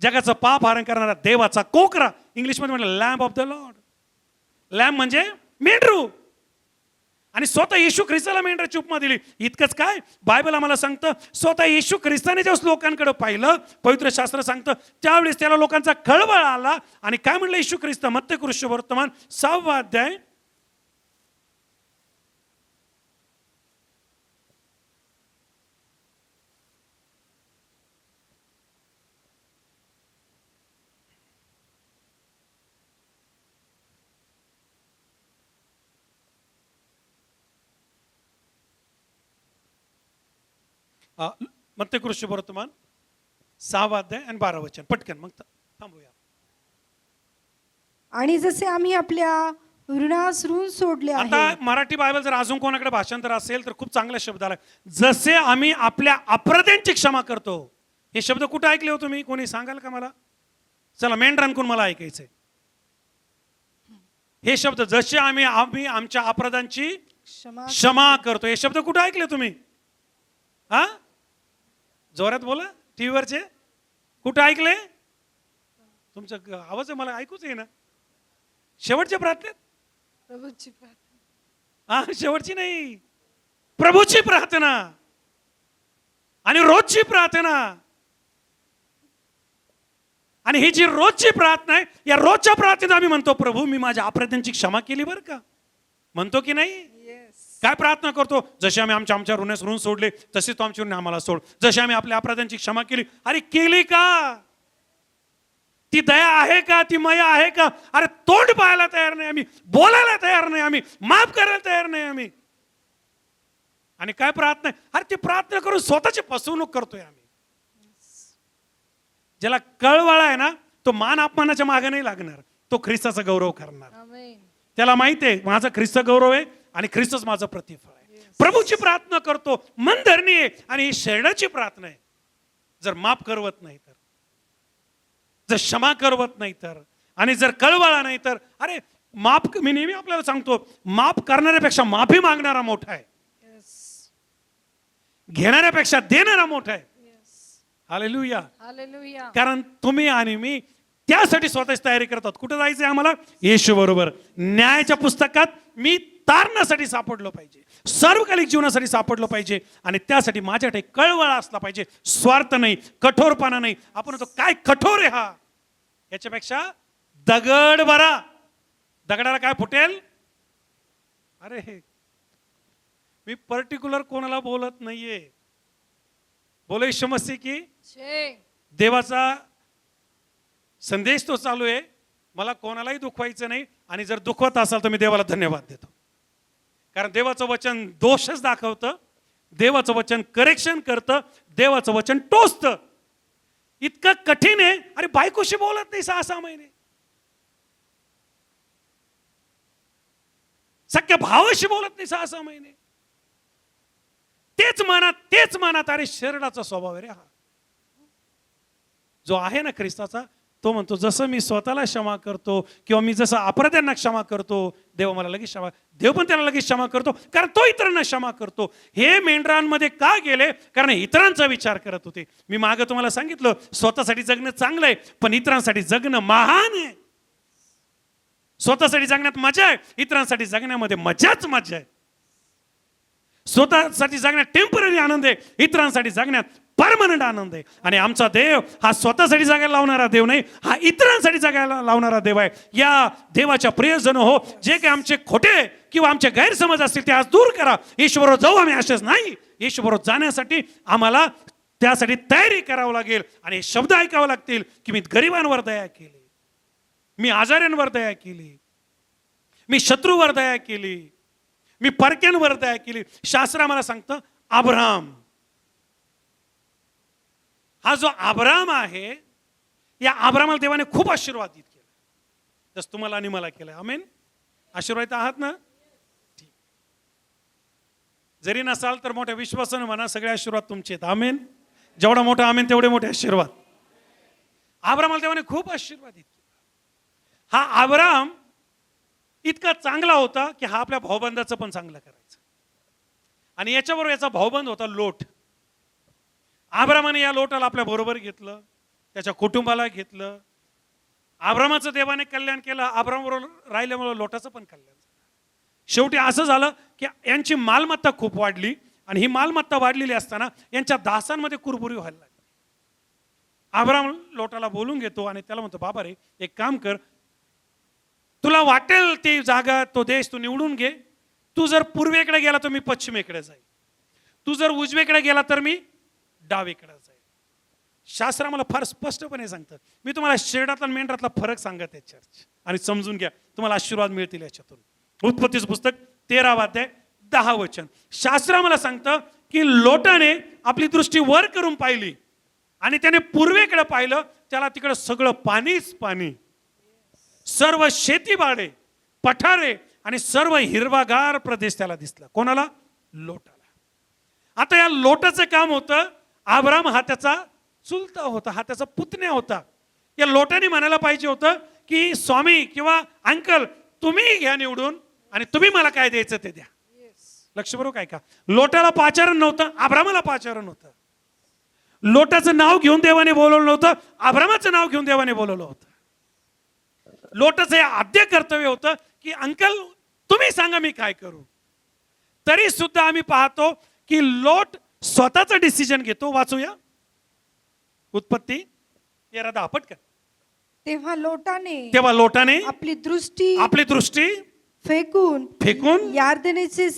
जगाचं पाप हरण करणारा देवाचा कोकरा. इंग्लिशमध्ये म्हटलं lamb of the Lord. Lamb म्हणजे मेंढरू. आणि स्वतः येशू ख्रिस्ताला मेंढराची उपमा दिली. इतकंच काय, बायबल आम्हाला सांगतं, स्वतः येशू ख्रिस्ताने जेव्हा लोकांकडे पाहिलं, पवित्र शास्त्र सांगतं, त्यावेळेस त्याला लोकांचा कळवळ आला. आणि काय म्हणलं येशू ख्रिस्त? मत्ती कृष्ण वर्तमान 6वा अध्याय मत्ते कृष्ण वर्तमान 6 अध्याय आणि 12 वचन पटकन, मग थांबूया. आणि जसे आम्ही आपल्या ऋणास ऋण सोडले आता आहे, मराठी बायबल जर अजून कोणाकडे भाषांतर असेल तर खूप चांगला शब्द आला, जसे आम्ही आपल्या अपराध्यांची क्षमा करतो. हे शब्द कुठे ऐकले हो तुम्ही? कोणी सांगाल का मला? चला मेन रानकून मला ऐकायचंय हे शब्द, जसे आम्ही आमच्या अपराधांची क्षमा क्षमा करतो. हे शब्द कुठे ऐकले तुम्ही? हा, जोरात बोला. टीव्हीवरचे कुठे ऐकले? तुमचा आवाज मला ऐकूच आहे ना. शेवटच्या प्रार्थनेत? प्रभूची प्रार्थना. हा, शेवटची नाही, प्रभूची प्रार्थना आणि रोजची प्रार्थना. आणि ही जी रोजची प्रार्थना आहे, या रोजच्या प्रार्थनेत आम्ही म्हणतो, प्रभू मी माझ्या अपराध्यांची क्षमा केली बरं का. म्हणतो की नाही? काय प्रार्थना करतो? जसे आम्ही आमच्या ऋणास ऋण सोडले तसे तू आमच्या ऋण आम्हाला सोड. जसे आम्ही आपल्या अपराधांची क्षमा केली. अरे केली का? ती दया आहे का? ती माया आहे का? अरे तोंड पाहायला तयार नाही आम्ही, बोलायला तयार नाही आम्ही, माफ करायला तयार नाही आम्ही. आणि काय प्रार्थना आहे? अरे ती प्रार्थना करून स्वतःची फसवणूक करतोय आम्ही. ज्याला कळवाळा आहे ना, तो मान अपमानाच्या मागे नाही लागणार, तो ख्रिस्ताचा गौरव करणार. त्याला माहिती आहे माझा ख्रिस्त गौरव आहे आणि ख्रिस्तच माझं प्रतिफळ आहे. प्रभूची प्रार्थना करतो, मन धरणी आहे, आणि ही शरणाची प्रार्थना आहे. जर माफ करवत नाही तर, जर क्षमा करवत नाही तर, आणि जर कळवळा नाही तर, अरे माफ, मी नेहमी आपल्याला सांगतो, माफ करणाऱ्यापेक्षा माफी मागणारा मोठा आहे, घेणाऱ्यापेक्षा देणारा मोठा आहे. हालेलुया. हालेलुया. कारण तुम्ही आणि मी त्यासाठी स्वतःची तयारी करतात. कुठे जायचंय आम्हाला? येशू बरोबर. न्यायाच्या पुस्तकात मी तारणासाठी सापडलो पाहिजे, सार्वकालिक जीवनासाठी सापडलो पाहिजे, आणि त्यासाठी माझ्याकडे कळवळा असला पाहिजे, स्वार्थ नाही, कठोरपणा नाही. आपण म्हणतो काय कठोर आहे हा, याच्यापेक्षा दगड बरा. दगडाला काय फुटेल? अरे मी पर्टिक्युलर कोणाला बोलत नाहीये. बोलो यीशु मसीह की देवाचा संदेश तो चालू आहे. मला कोणालाही दुखवायचं नाही, आणि जर दुखवत असाल तर मी देवाला धन्यवाद देतो. कारण देवाचं वचन दोषच दाखवतं, देवाचं वचन करेक्शन करतं, देवाचं वचन टोचतं. इतकं कठीण आहे. अरे बायकोशी बोलत नाही 6-6 महिने, सख्या भावाशी बोलत नाही 6-6 महिने, तेच मनात. अरे शरीराचा स्वभाव आहे रे हा. जो आहे ना ख्रिस्ताचा, तो म्हणतो जसं मी स्वतःला क्षमा करतो, किंवा मी जसं अपराध्यांना क्षमा करतो, देव मला लगेच क्षमा, देव पण त्याला लगेच क्षमा करतो, कारण तो इतरांना क्षमा करतो. हे मेंढरांमध्ये का गेले? कारण इतरांचा विचार करत होते. मी मागं तुम्हाला सांगितलं, स्वतःसाठी जगणं चांगलं आहे, पण इतरांसाठी जगणं महान आहे. स्वतःसाठी जगण्यात मजा आहे, इतरांसाठी जगण्यामध्ये मजाच मजा आहे. स्वतःसाठी जगण्यात टेम्पररी आनंद आहे, इतरांसाठी जगण्यात परमनंट आनंद आहे. आणि आमचा देव हा स्वतःसाठी जगायला लावणारा देव नाही, हा इतरांसाठी जगायला लावणारा देव आहे. या देवाच्या प्रियजन हो, जे काही आमचे खोटे किंवा आमचे गैरसमज असतील ते आज दूर करा. ईश्वरोवर जाऊ आम्ही असेच नाही, ईश्वरोवर जाण्यासाठी आम्हाला त्यासाठी तयारी करावं लागेल. आणि हे शब्द ऐकावे लागतील की मी गरिबांवर दया केली, मी आजाऱ्यांवर दया केली, मी शत्रूवर दया केली, मी परक्यांवर दया केली. शास्त्र आम्हाला सांगतं अब्राहम, हा जो अब्राहम आहे, या अब्राहमाला देवाने खूप आशीर्वादित केलं, जसं तुम्हाला आणि मला केलंय. आमेन. आशीर्वादित आहात ना? ठीक. जरी नसाल तर मोठ्या विश्वासाने म्हणा, सगळे आशीर्वाद तुमचे आहेत. आमेन. जेवढा मोठा आमेन तेवढे मोठे आशीर्वाद. अब्राहमाला देवाने खूप आशीर्वादित केलं. हा अब्राहम इतका चांगला होता की हा आपल्या भाऊबंदाचं पण चांगलं करायचं. आणि याच्याबरोबर याचा भाऊबंद होता लोट. अब्रामाने या लोटाला आपल्या बरोबर घेतलं, त्याच्या कुटुंबाला घेतलं. अब्रामाचं देवाने कल्याण केलं, अब्रामाबरोबर राहिल्यामुळे लोटाचं पण कल्याण झालं. शेवटी असं झालं की यांची मालमत्ता खूप वाढली, आणि ही मालमत्ता वाढलेली असताना यांच्या दासांमध्ये कुरबुरी व्हायला लागली. अब्राम लोटाला बोलून घेतो आणि त्याला म्हणतो, बाबा रे, एक काम कर, तुला वाटेल ती जागा, तो देश तू निवडून घे. तू जर पूर्वेकडे गेला तर मी पश्चिमेकडे जाईल, तू जर उजवेकडे गेला तर मी डावीकडे जाईल. शास्त्र मला फार स्पष्टपणे सांगतं. मी तुम्हाला शेडातला आणि मेंढरातला फरक सांगत आहे चर्च, आणि समजून घ्या, तुम्हाला आशीर्वाद मिळतील याच्यातून. उत्पत्तीचं पुस्तक 13 अध्याय 10 वचन. शास्त्र मला सांगतं की की लोटाने आपली दृष्टी वर करून पाहिली आणि त्याने पूर्वेकडे पाहिलं, त्याला तिकडे सगळं पाणीच पाणी, सर्व शेतीबाडे, पठारे आणि सर्व हिरवागार प्रदेश त्याला दिसला. कोणाला? लोटाला. आता या लोटाचं काम होतं, अब्राम हा त्याचा चुलता होता, हा त्याचा पुतण्या होता. या लोटाने म्हणायला पाहिजे होतं की स्वामी किंवा अंकल तुम्ही घ्या निवडून आणि तुम्ही मला काय द्यायचं ते द्या. लक्ष बरोबर काय का? लोटाला पाचारण नव्हतं, अब्रामाला पाचारण होतं. लोटाचं नाव घेऊन देवाने बोलवलं नव्हतं, अब्रामाचं नाव घेऊन देवाने बोलवलं होतं. लोटाचं हे आद्य कर्तव्य होतं की अंकल तुम्ही सांगा मी काय करू. तरी सुद्धा आम्ही पाहतो की लोट स्वतःचा डिसिजन घेतो. वाचूया उत्पत्ती 13:10 पटकन. तेव्हा तेव्हा लोटाने आपली दृष्टी फेकून यार्दनेचे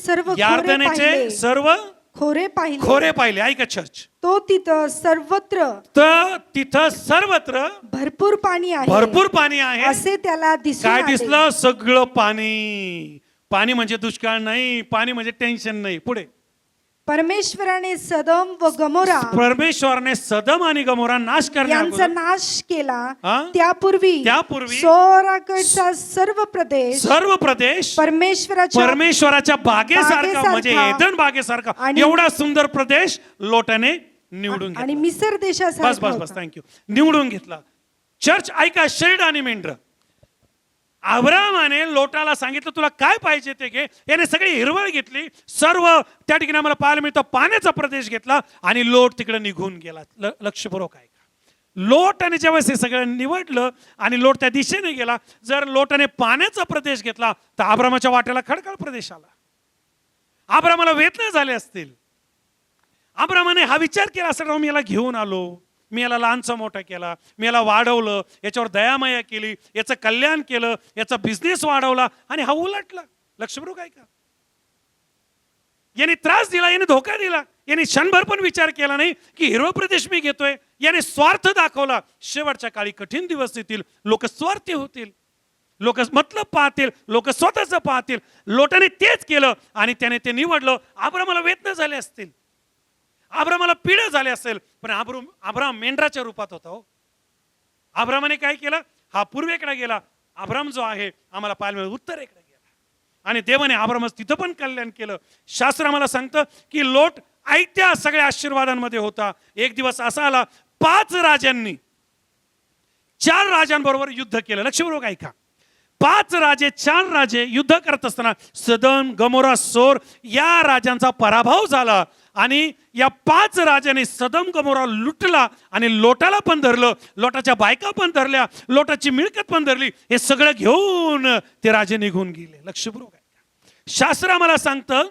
सर्व खोरे पाहिले. ऐका चर्च, तो तिथं सर्वत्र भरपूर पाणी आहे असे त्याला काय दिसलं? सगळं पाणी. पाणी म्हणजे दुष्काळ नाही, पाणी म्हणजे टेन्शन नाही. पुढे परमेश्वराने सदम आणि गमोरा नाश करण्याचा नाश केला. त्यापूर्वी सोराकडचा सर्व प्रदेश परमेश्वराच्या बागेसारखा म्हणजे एदन बागेसारखा एवढा सुंदर प्रदेश लोटाने निवडून घेतला. आणि मिसर देशासारखा बस थँक्यू, निवडून घेतला. चर्च ऐका, शेड आणि मेंढर. अब्रामाने लोटाला सांगितलं तुला काय पाहिजे ते घे. याने सगळी हिरवळ घेतली, सर्व त्या ठिकाणी आम्हाला पाहायला मिळतं पाण्याचा प्रदेश घेतला आणि लोट तिकडे निघून गेला. लक्षपूर्वक आहे का? लोटाने जेव्हा हे सगळं निवडलं आणि लोट त्या दिशेने गेला, जर लोटाने पाण्याचा प्रदेश घेतला तर अब्रामाच्या वाट्याला खडखड प्रदेश आला. अब्रामाला वेदना झाले असतील. अब्रामाने हा विचार केला असेल, मी याला घेऊन आलो, मी याला लहानचा मोठा केला, मी याला वाढवलं, याच्यावर दयामाया केली, याचं कल्याण केलं, याचा बिझनेस वाढवला आणि हा उलटला. लक्षपूर्वक आहे का? याने त्रास दिला, याने धोका दिला, याने क्षणभर पण विचार केला नाही की हिरवा प्रदेश मी घेतोय. याने स्वार्थ दाखवला. शेवटच्या काळी कठीण दिवस येतील, लोक स्वार्थी होतील, लोक मतलब पाहतील, लोक स्वतःच पाहतील. लोटाने तेच केलं आणि त्याने ते निवडलं. अब्रामाला वेदना झाले असतील, अब्रामाला पीडा झाली असेल, पण अब्राम मेंढराच्या रूपात होता. हो, अब्रामाने काय केलं? हा पूर्वेकडे गेला. अब्राम जो आहे आम्हाला पाहायला मिळेल उत्तरेकडे गेला आणि देवाने अब्रामास तिथं पण कल्याण केलं. शास्त्र आम्हाला सांगतं की लोट ऐत्या सगळ्या आशीर्वादांमध्ये होता. एक दिवस असा आला, 5 राजांनी 4 राजांबरोबर युद्ध केलं. लक्षपूर्वक ऐका, 5 राजे 4 राजे युद्ध करत असताना सदम गमोरा सोर या राजांचा पराभव झाला आणि या 5 राजांनी सदम गमोरा लुटला आणि लोटाला पण धरलं, लोटाच्या बायका पण धरल्या, लोटाची मिळकत पण धरली. हे सगळं घेऊन ते राजे निघून गेले. लक्षपूर्वक आहे. शास्त्र आम्हाला सांगतं,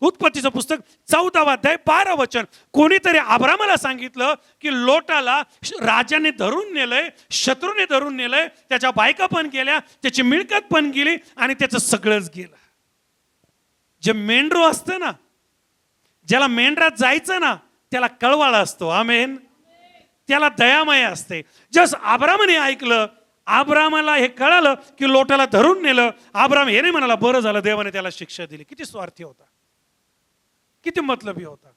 उत्पत्तीचं पुस्तक 14 अध्याय 12 वचन, कोणीतरी अब्रामाला सांगितलं की लोटाला राजाने धरून नेलंय, शत्रूने धरून नेलंय, त्याच्या बायका पण गेल्या, त्याची मिळकत पण गेली आणि त्याचं सगळंच गेलं. जे मेंढरू असतं ना, ज्याला मेंढरात जायचं ना, त्याला कळवाळा असतो. आमेन. त्याला दयामय असते. जस अब्रामाने ऐकलं, अब्रामाला हे कळालं की लोटाला धरून नेलं. अब्राम हे नाही म्हणाला बरं झालं देवाने त्याला शिक्षा दिली. किती स्वार्थी होता, किती मतलबी होता.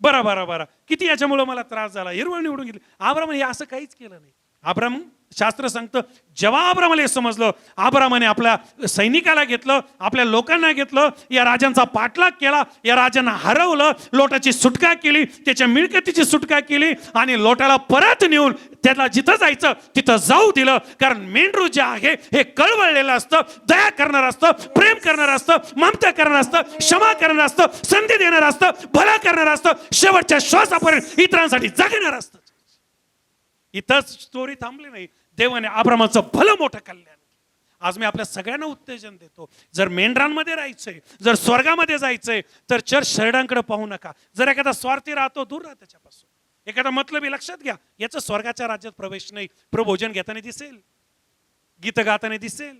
बरा किती याच्यामुळे मला त्रास झाला, हिरवळ निवडून घेतली. अब्रामाने हे असं काहीच केलं नाही. अब्राम, शास्त्र सांगतं, जेव्हा अब्रामाला हे समजलं, अब्रामाने आपल्या सैनिकाला घेतलं, आपल्या लोकांना घेतलं, या राजांचा पाठलाग केला, या राजांना हरवलं, लोटाची सुटका केली, त्याच्या मिळकतीची सुटका केली आणि लोटाला परत नेऊन त्याला जिथं जायचं तिथं जाऊ दिलं. कारण मेंढरू जे आहे हे कळवळलेलं असतं, दया करणार असतं, प्रेम करणार असतं, ममता करणार असतं, क्षमा करणार असतं, संधी देणार असतं, भला करणार असतं, शेवटच्या श्वासापर्यंत इतरांसाठी जगणार असतं. इथंच स्टोरी थांबली नाही. देवाने अब्रामाचं भलं मोठं कल्याण. आज मी आपल्या सगळ्यांना उत्तेजन देतो, जर मेंढरांमध्ये राहायचंय, जर स्वर्गामध्ये जायचंय तर चर्च शहरांकडे पाहू नका. जर एखादा स्वार्थी राहतो, दूर राहा त्याच्यापासून. एखादा मतलबी, लक्षात घ्या, याचं स्वर्गाच्या राज्यात प्रवेश नाही. प्रभोजन घेताना दिसेल, गीत गाताना दिसेल,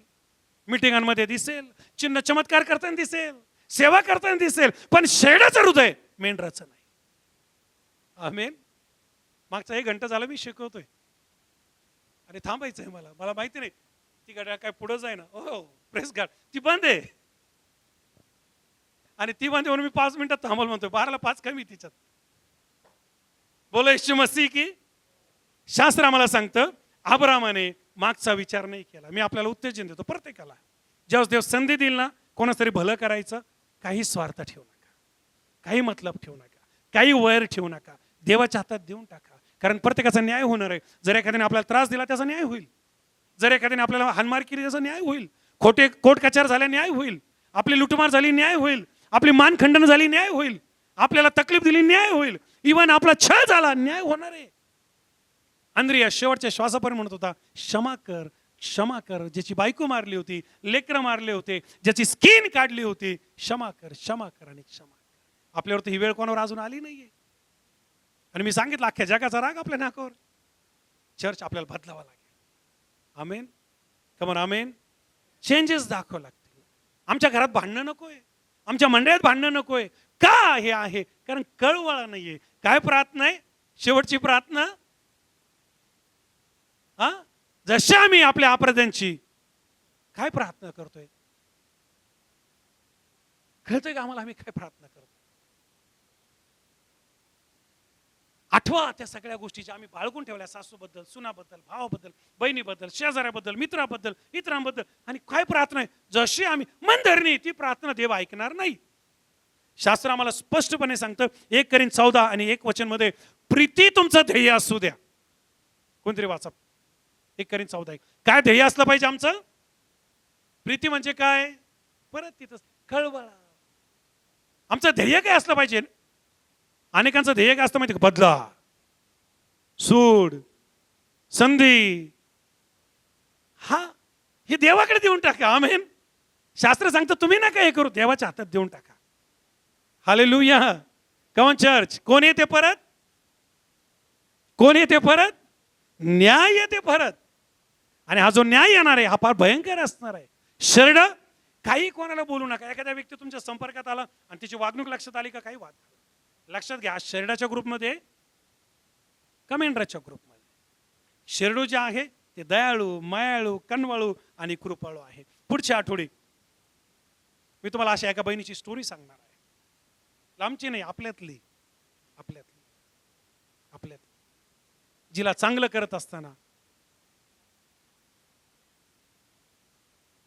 मिटिंगांमध्ये दिसेल, चिन्ह चमत्कार करताना दिसेल, सेवा करताना दिसेल, पण शेडाचं हृदय मेंढराचं नाही. आमेन. मागचा 1 घंटा झाला मी शिकवतोय आणि थांबायचंय मला माहिती नाही ती गाड्या काय पुढे जाय ना. हो प्रेस गार्ड ती बंद आहे. आणि ती म्हणते म्हणून मी 5 मिनिटात थांबल म्हणतो, 12ला 5 कमी तिच्यात. बोलो येशू मसीह की. शास्त्र आम्हाला सांगतं अब्रामाने मागचा विचार नाही केला. मी आपल्याला उत्तेजन देतो प्रत्येकाला, जेव्हा देव संधी देईल ना, कोणाचं तरी भलं करायचं, काही स्वार्थ ठेवू नका, काही मतलब ठेवू नका, काही वैर ठेवू नका, देवाच्या हातात देऊन टाका. कारण प्रत्येकाचा न्याय होणार आहे. जर एखाद्याने आपल्याला त्रास दिला त्याचा न्याय होईल, जर एखाद्याने आपल्याला हानमार केली त्याचा न्याय होईल, खोटे कोर्ट कचार झाल्या न्याय होईल, आपली लुटमार झाली न्याय होईल, आपली मानखंडन झाली न्याय होईल, आपल्याला तकलीफ दिली न्याय होईल, इवन आपला छळ झाला न्याय होणार आहे. अंद्रिया शेवटच्या श्वासापर्यंत म्हणत होता, क्षमा कर, क्षमा कर. ज्याची बायको मारली होती, लेकरं मारले होते, ज्याची स्किन काढली होती, क्षमा कर, क्षमा कर आणि क्षमा कर. आपल्यावर ही वेळ कोणावर अजून आली नाहीये. आणि मी सांगितलं अख्ख्या जगाचा राग आपल्या नाकावर. चर्च आपल्याला बदलावा लागेल. आमेन, कमन आमेन. चेंजेस दाखवावं लागतील. आमच्या घरात भांडणं नकोय, आमच्या मंडळात भांडणं नकोय. का हे आहे? कारण कळवळा नाहीये. काय प्रार्थना आहे? शेवटची प्रार्थना, हा, जशी आम्ही आपल्या अपराध्यांची काय प्रार्थना करतोय, कळतोय का आम्हाला आम्ही काय प्रार्थना करतो? आठवा त्या सगळ्या गोष्टीच्या आम्ही बाळगून ठेवल्या, सासूबद्दल, सुनाबद्दल, भावाबद्दल, बहिणीबद्दल, शेजाऱ्याबद्दल, मित्राबद्दल, इतरांबद्दल. आणि काय प्रार्थना आहे? जशी आम्ही मन धरणी, ती प्रार्थना देव ऐकणार नाही. शास्त्र आम्हाला स्पष्टपणे सांगतं 1 करीन 14 आणि 1 वचन मध्ये, प्रीती तुमचं ध्येय असू द्या. कोणतरी वाचा 1 करीन 14. काय ध्येय असलं पाहिजे आमचं? प्रीती म्हणजे काय? परत तिथं कळवळा. आमचं ध्येय काय असलं पाहिजे? अनेकांचं ध्येय काय असतं माहिती का? बदला, सूड, संधी. हा, हे देवाकडे देऊन टाका. आमेन. शास्त्र सांगतं तुम्ही नका हे करू, देवाच्या हातात देऊन टाका. हालेलुया. Come on church. कोण येते परत? कोण येते परत? न्याय येते परत. आणि हा जो न्याय येणार आहे हा फार भयंकर असणार आहे. शरड काही कोणाला बोलू नका. एखाद्या व्यक्ती तुमच्या संपर्कात आला आणि तिची वागणूक लक्षात आली का, काही वाद लक्षात घ्या. शेरडाच्या ग्रुपमध्ये, कमेंडराच्या ग्रुपमध्ये. शेरडू जे आहे ते दयाळू, मायाळू, कनवाळू आणि कृपाळू आहे. पुढच्या आठवडी मी तुम्हाला अशा एका बहिणीची स्टोरी सांगणार आहे. लांबची नाही, आपल्यातली. जिला चांगलं करत असताना,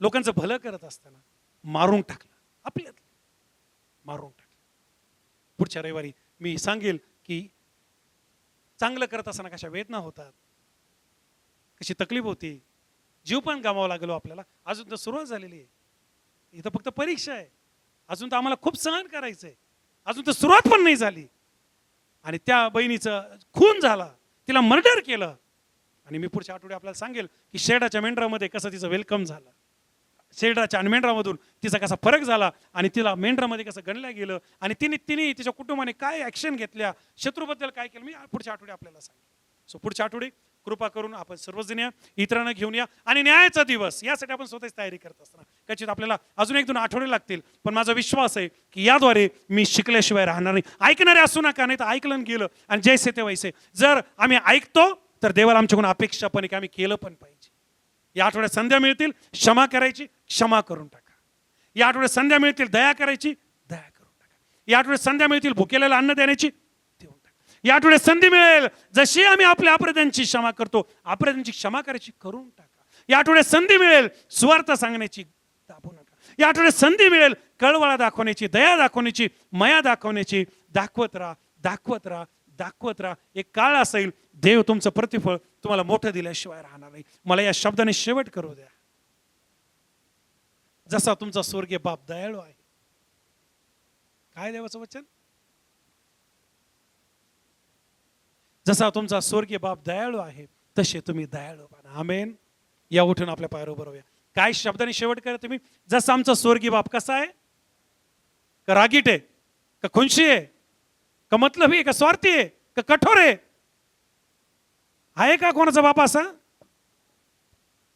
लोकांचं भलं करत असताना मारून टाकलं. आपल्यातली मारून टाकलं. पुढच्या रविवारी मी सांगेल की चांगलं करत असताना कशा वेदना होतात, कशी तकलीफ होती, जीव पण गमावा लागलो आपल्याला. अजून तर सुरुवात झालेली आहे, इथं फक्त परीक्षा आहे. अजून तर आम्हाला खूप सहन करायचंय. अजून तर सुरुवात पण नाही झाली. आणि त्या बहिणीचं खून झाला, तिला मर्डर केलं. आणि मी पुढच्या आठवड्यात आपल्याला सांगेल की शेरडाच्या मेंढरामध्ये कसं तिचं वेलकम झालं, शेरडाच्या आणि मेंढरामधून तिचा कसा फरक झाला, आणि तिला मेंढरामध्ये कसं गणल्या गेलं, आणि तिने तिच्या कुटुंबाने काय ऍक्शन घेतल्या, शत्रूबद्दल काय केलं, मी पुढच्या आठवड्यात आपल्याला सांगेल. सो पुढच्या आठवडी कृपा करून आपण सर्वजण या, इतरांना घेऊन या. आणि न्यायाचा दिवस यासाठी आपण स्वतःच तयारी करत असताना कदाचित आपल्याला अजून 1-2 आठवडे लागतील, पण माझा विश्वास आहे की याद्वारे मी शिकल्याशिवाय राहणार नाही. ऐकणारे असू नका, नाही तर ऐकलं गेलं आणि जैसे ते वैसे. जर आम्ही ऐकतो तर देवाला आमच्याकडून अपेक्षा पण आहे की आम्ही केलं पण पाहिजे. या आठवड्यात संध्या मिळतील, क्षमा करायची, क्षमा करून टाका. या आठवड्यात संध्या मिळतील, दया करायची, दया करून टाका. या आठवड्यात संध्या मिळतील, भुकेल्याला अन्न देण्याची, देऊन टाका. या आठवड्यात संधी मिळेल, जशी आम्ही आपल्या अपराध्यांची क्षमा करतो, अपराध्यांची क्षमा करायची, करून टाका. या आठवड्यात संधी मिळेल, सुवार्थ सांगण्याची, दाबू नका. या आठवड्यात संधी मिळेल, कळवळा दाखवण्याची, दया दाखवण्याची, माया दाखवण्याची, दाखवत राहा, दाखवत राहा, दाखवत राहा. एक काळ असेल, देव तुमचं प्रतिफळ तुम्हाला मोठं दिल्याशिवाय राहणार नाही. मला या शब्दाने शेवट करू द्या. जसा तुमचा स्वर्गीय बाप दयाळू आहे. काय देवाचं वचन? जसा तुमचा स्वर्गीय बाप दयाळू आहे तसे तुम्ही दयाळू बना. आमेन. या उठून आपल्या पायावर उभं राहूया. काय शब्दाने शेवट करा तुम्ही? जसा आमचा स्वर्गीय बाप कसा आहे? का रागीट आहे, का खुनशी आहे, का मतलबी आहे, का स्वार्थी आहे, का कठोर आहे? आहे का कोणाचा बाप असा?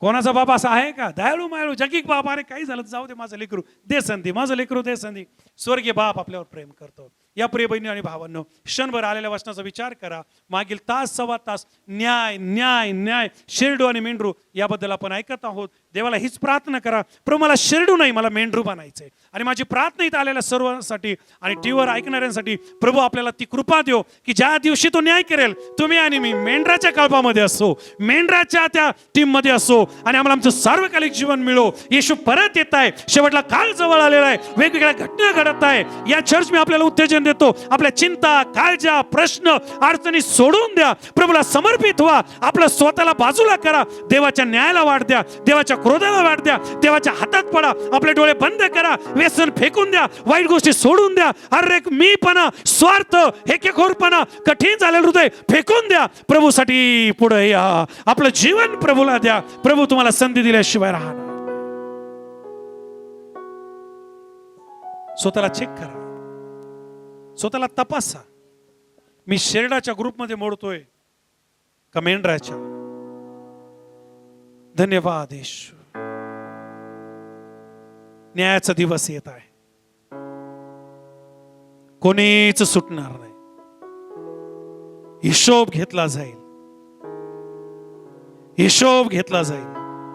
कोणाचा बाप असा आहे का? दयाळू मायाळू जगिक बाप. अरे काही झालं जाऊ दे, माझं लेकरू दे संधी, माझं लेकरू दे संधी. स्वर्गीय बाप आपल्यावर प्रेम करतो. या प्रिय बहिणी आणि भावांनो, क्षणभर आलेल्या वचनाचा विचार करा. मागील तास 1.25 तास न्याय न्याय न्याय, शेरडू आणि मेंढरू याबद्दल आपण ऐकत आहोत. देवाला हीच प्रार्थना करा, प्रभू मला शेरडू नाही, मला मेंढरू बनायचंय. आणि माझी प्रार्थना इथं आलेल्या सर्वांसाठी आणि टीव्हीवर ऐकणाऱ्यांसाठी प्रभू आपल्याला ती कृपा देव की ज्या दिवशी तो न्याय करेल, तुम्ही आणि मी मेंढराच्या कळपामध्ये असो, मेंढराच्या त्या टीम मध्ये असो, आणि आम्हाला आमचं सार्वकालिक जीवन मिळो. येशू परत येत आहे, शेवटला काळ जवळ आलेला आहे, वेगवेगळ्या घटना घडत आहे. या चर्च मी आपल्याला उत्तेजन देतो, आपल्या चिंता, काळजा, प्रश्न, अडचणी सोडून द्या, प्रभूला समर्पित व्हा, आपलं स्वतःला बाजूला करा, देवाच्या न्यायाला वाट द्या, देवाच्या क्रोधाला वाट द्या, देवाच्या हातात पडा, आपले डोळे बंद करा, व्यसन फेकून द्या, वाईट गोष्टी सोडून द्या, अरे मीपणा, स्वार्थ, हेकेखोरपणा, कठीण झालेलं हृदय फेकून द्या, प्रभूसाठी पुढे या, आपलं जीवन प्रभूला द्या. प्रभू तुम्हाला संधी दिल्याशिवाय राहणार. स्वतःला चेक करा, स्वतःला तपासा, मी शेरडाच्या ग्रुपमध्ये मोडतोय का मेंढराच्या? धन्यवाद येशू. न्यायाचा दिवस येत आहे, कोणीच सुटणार नाही, हिशोब घेतला जाईल, हिशोब घेतला जाईल.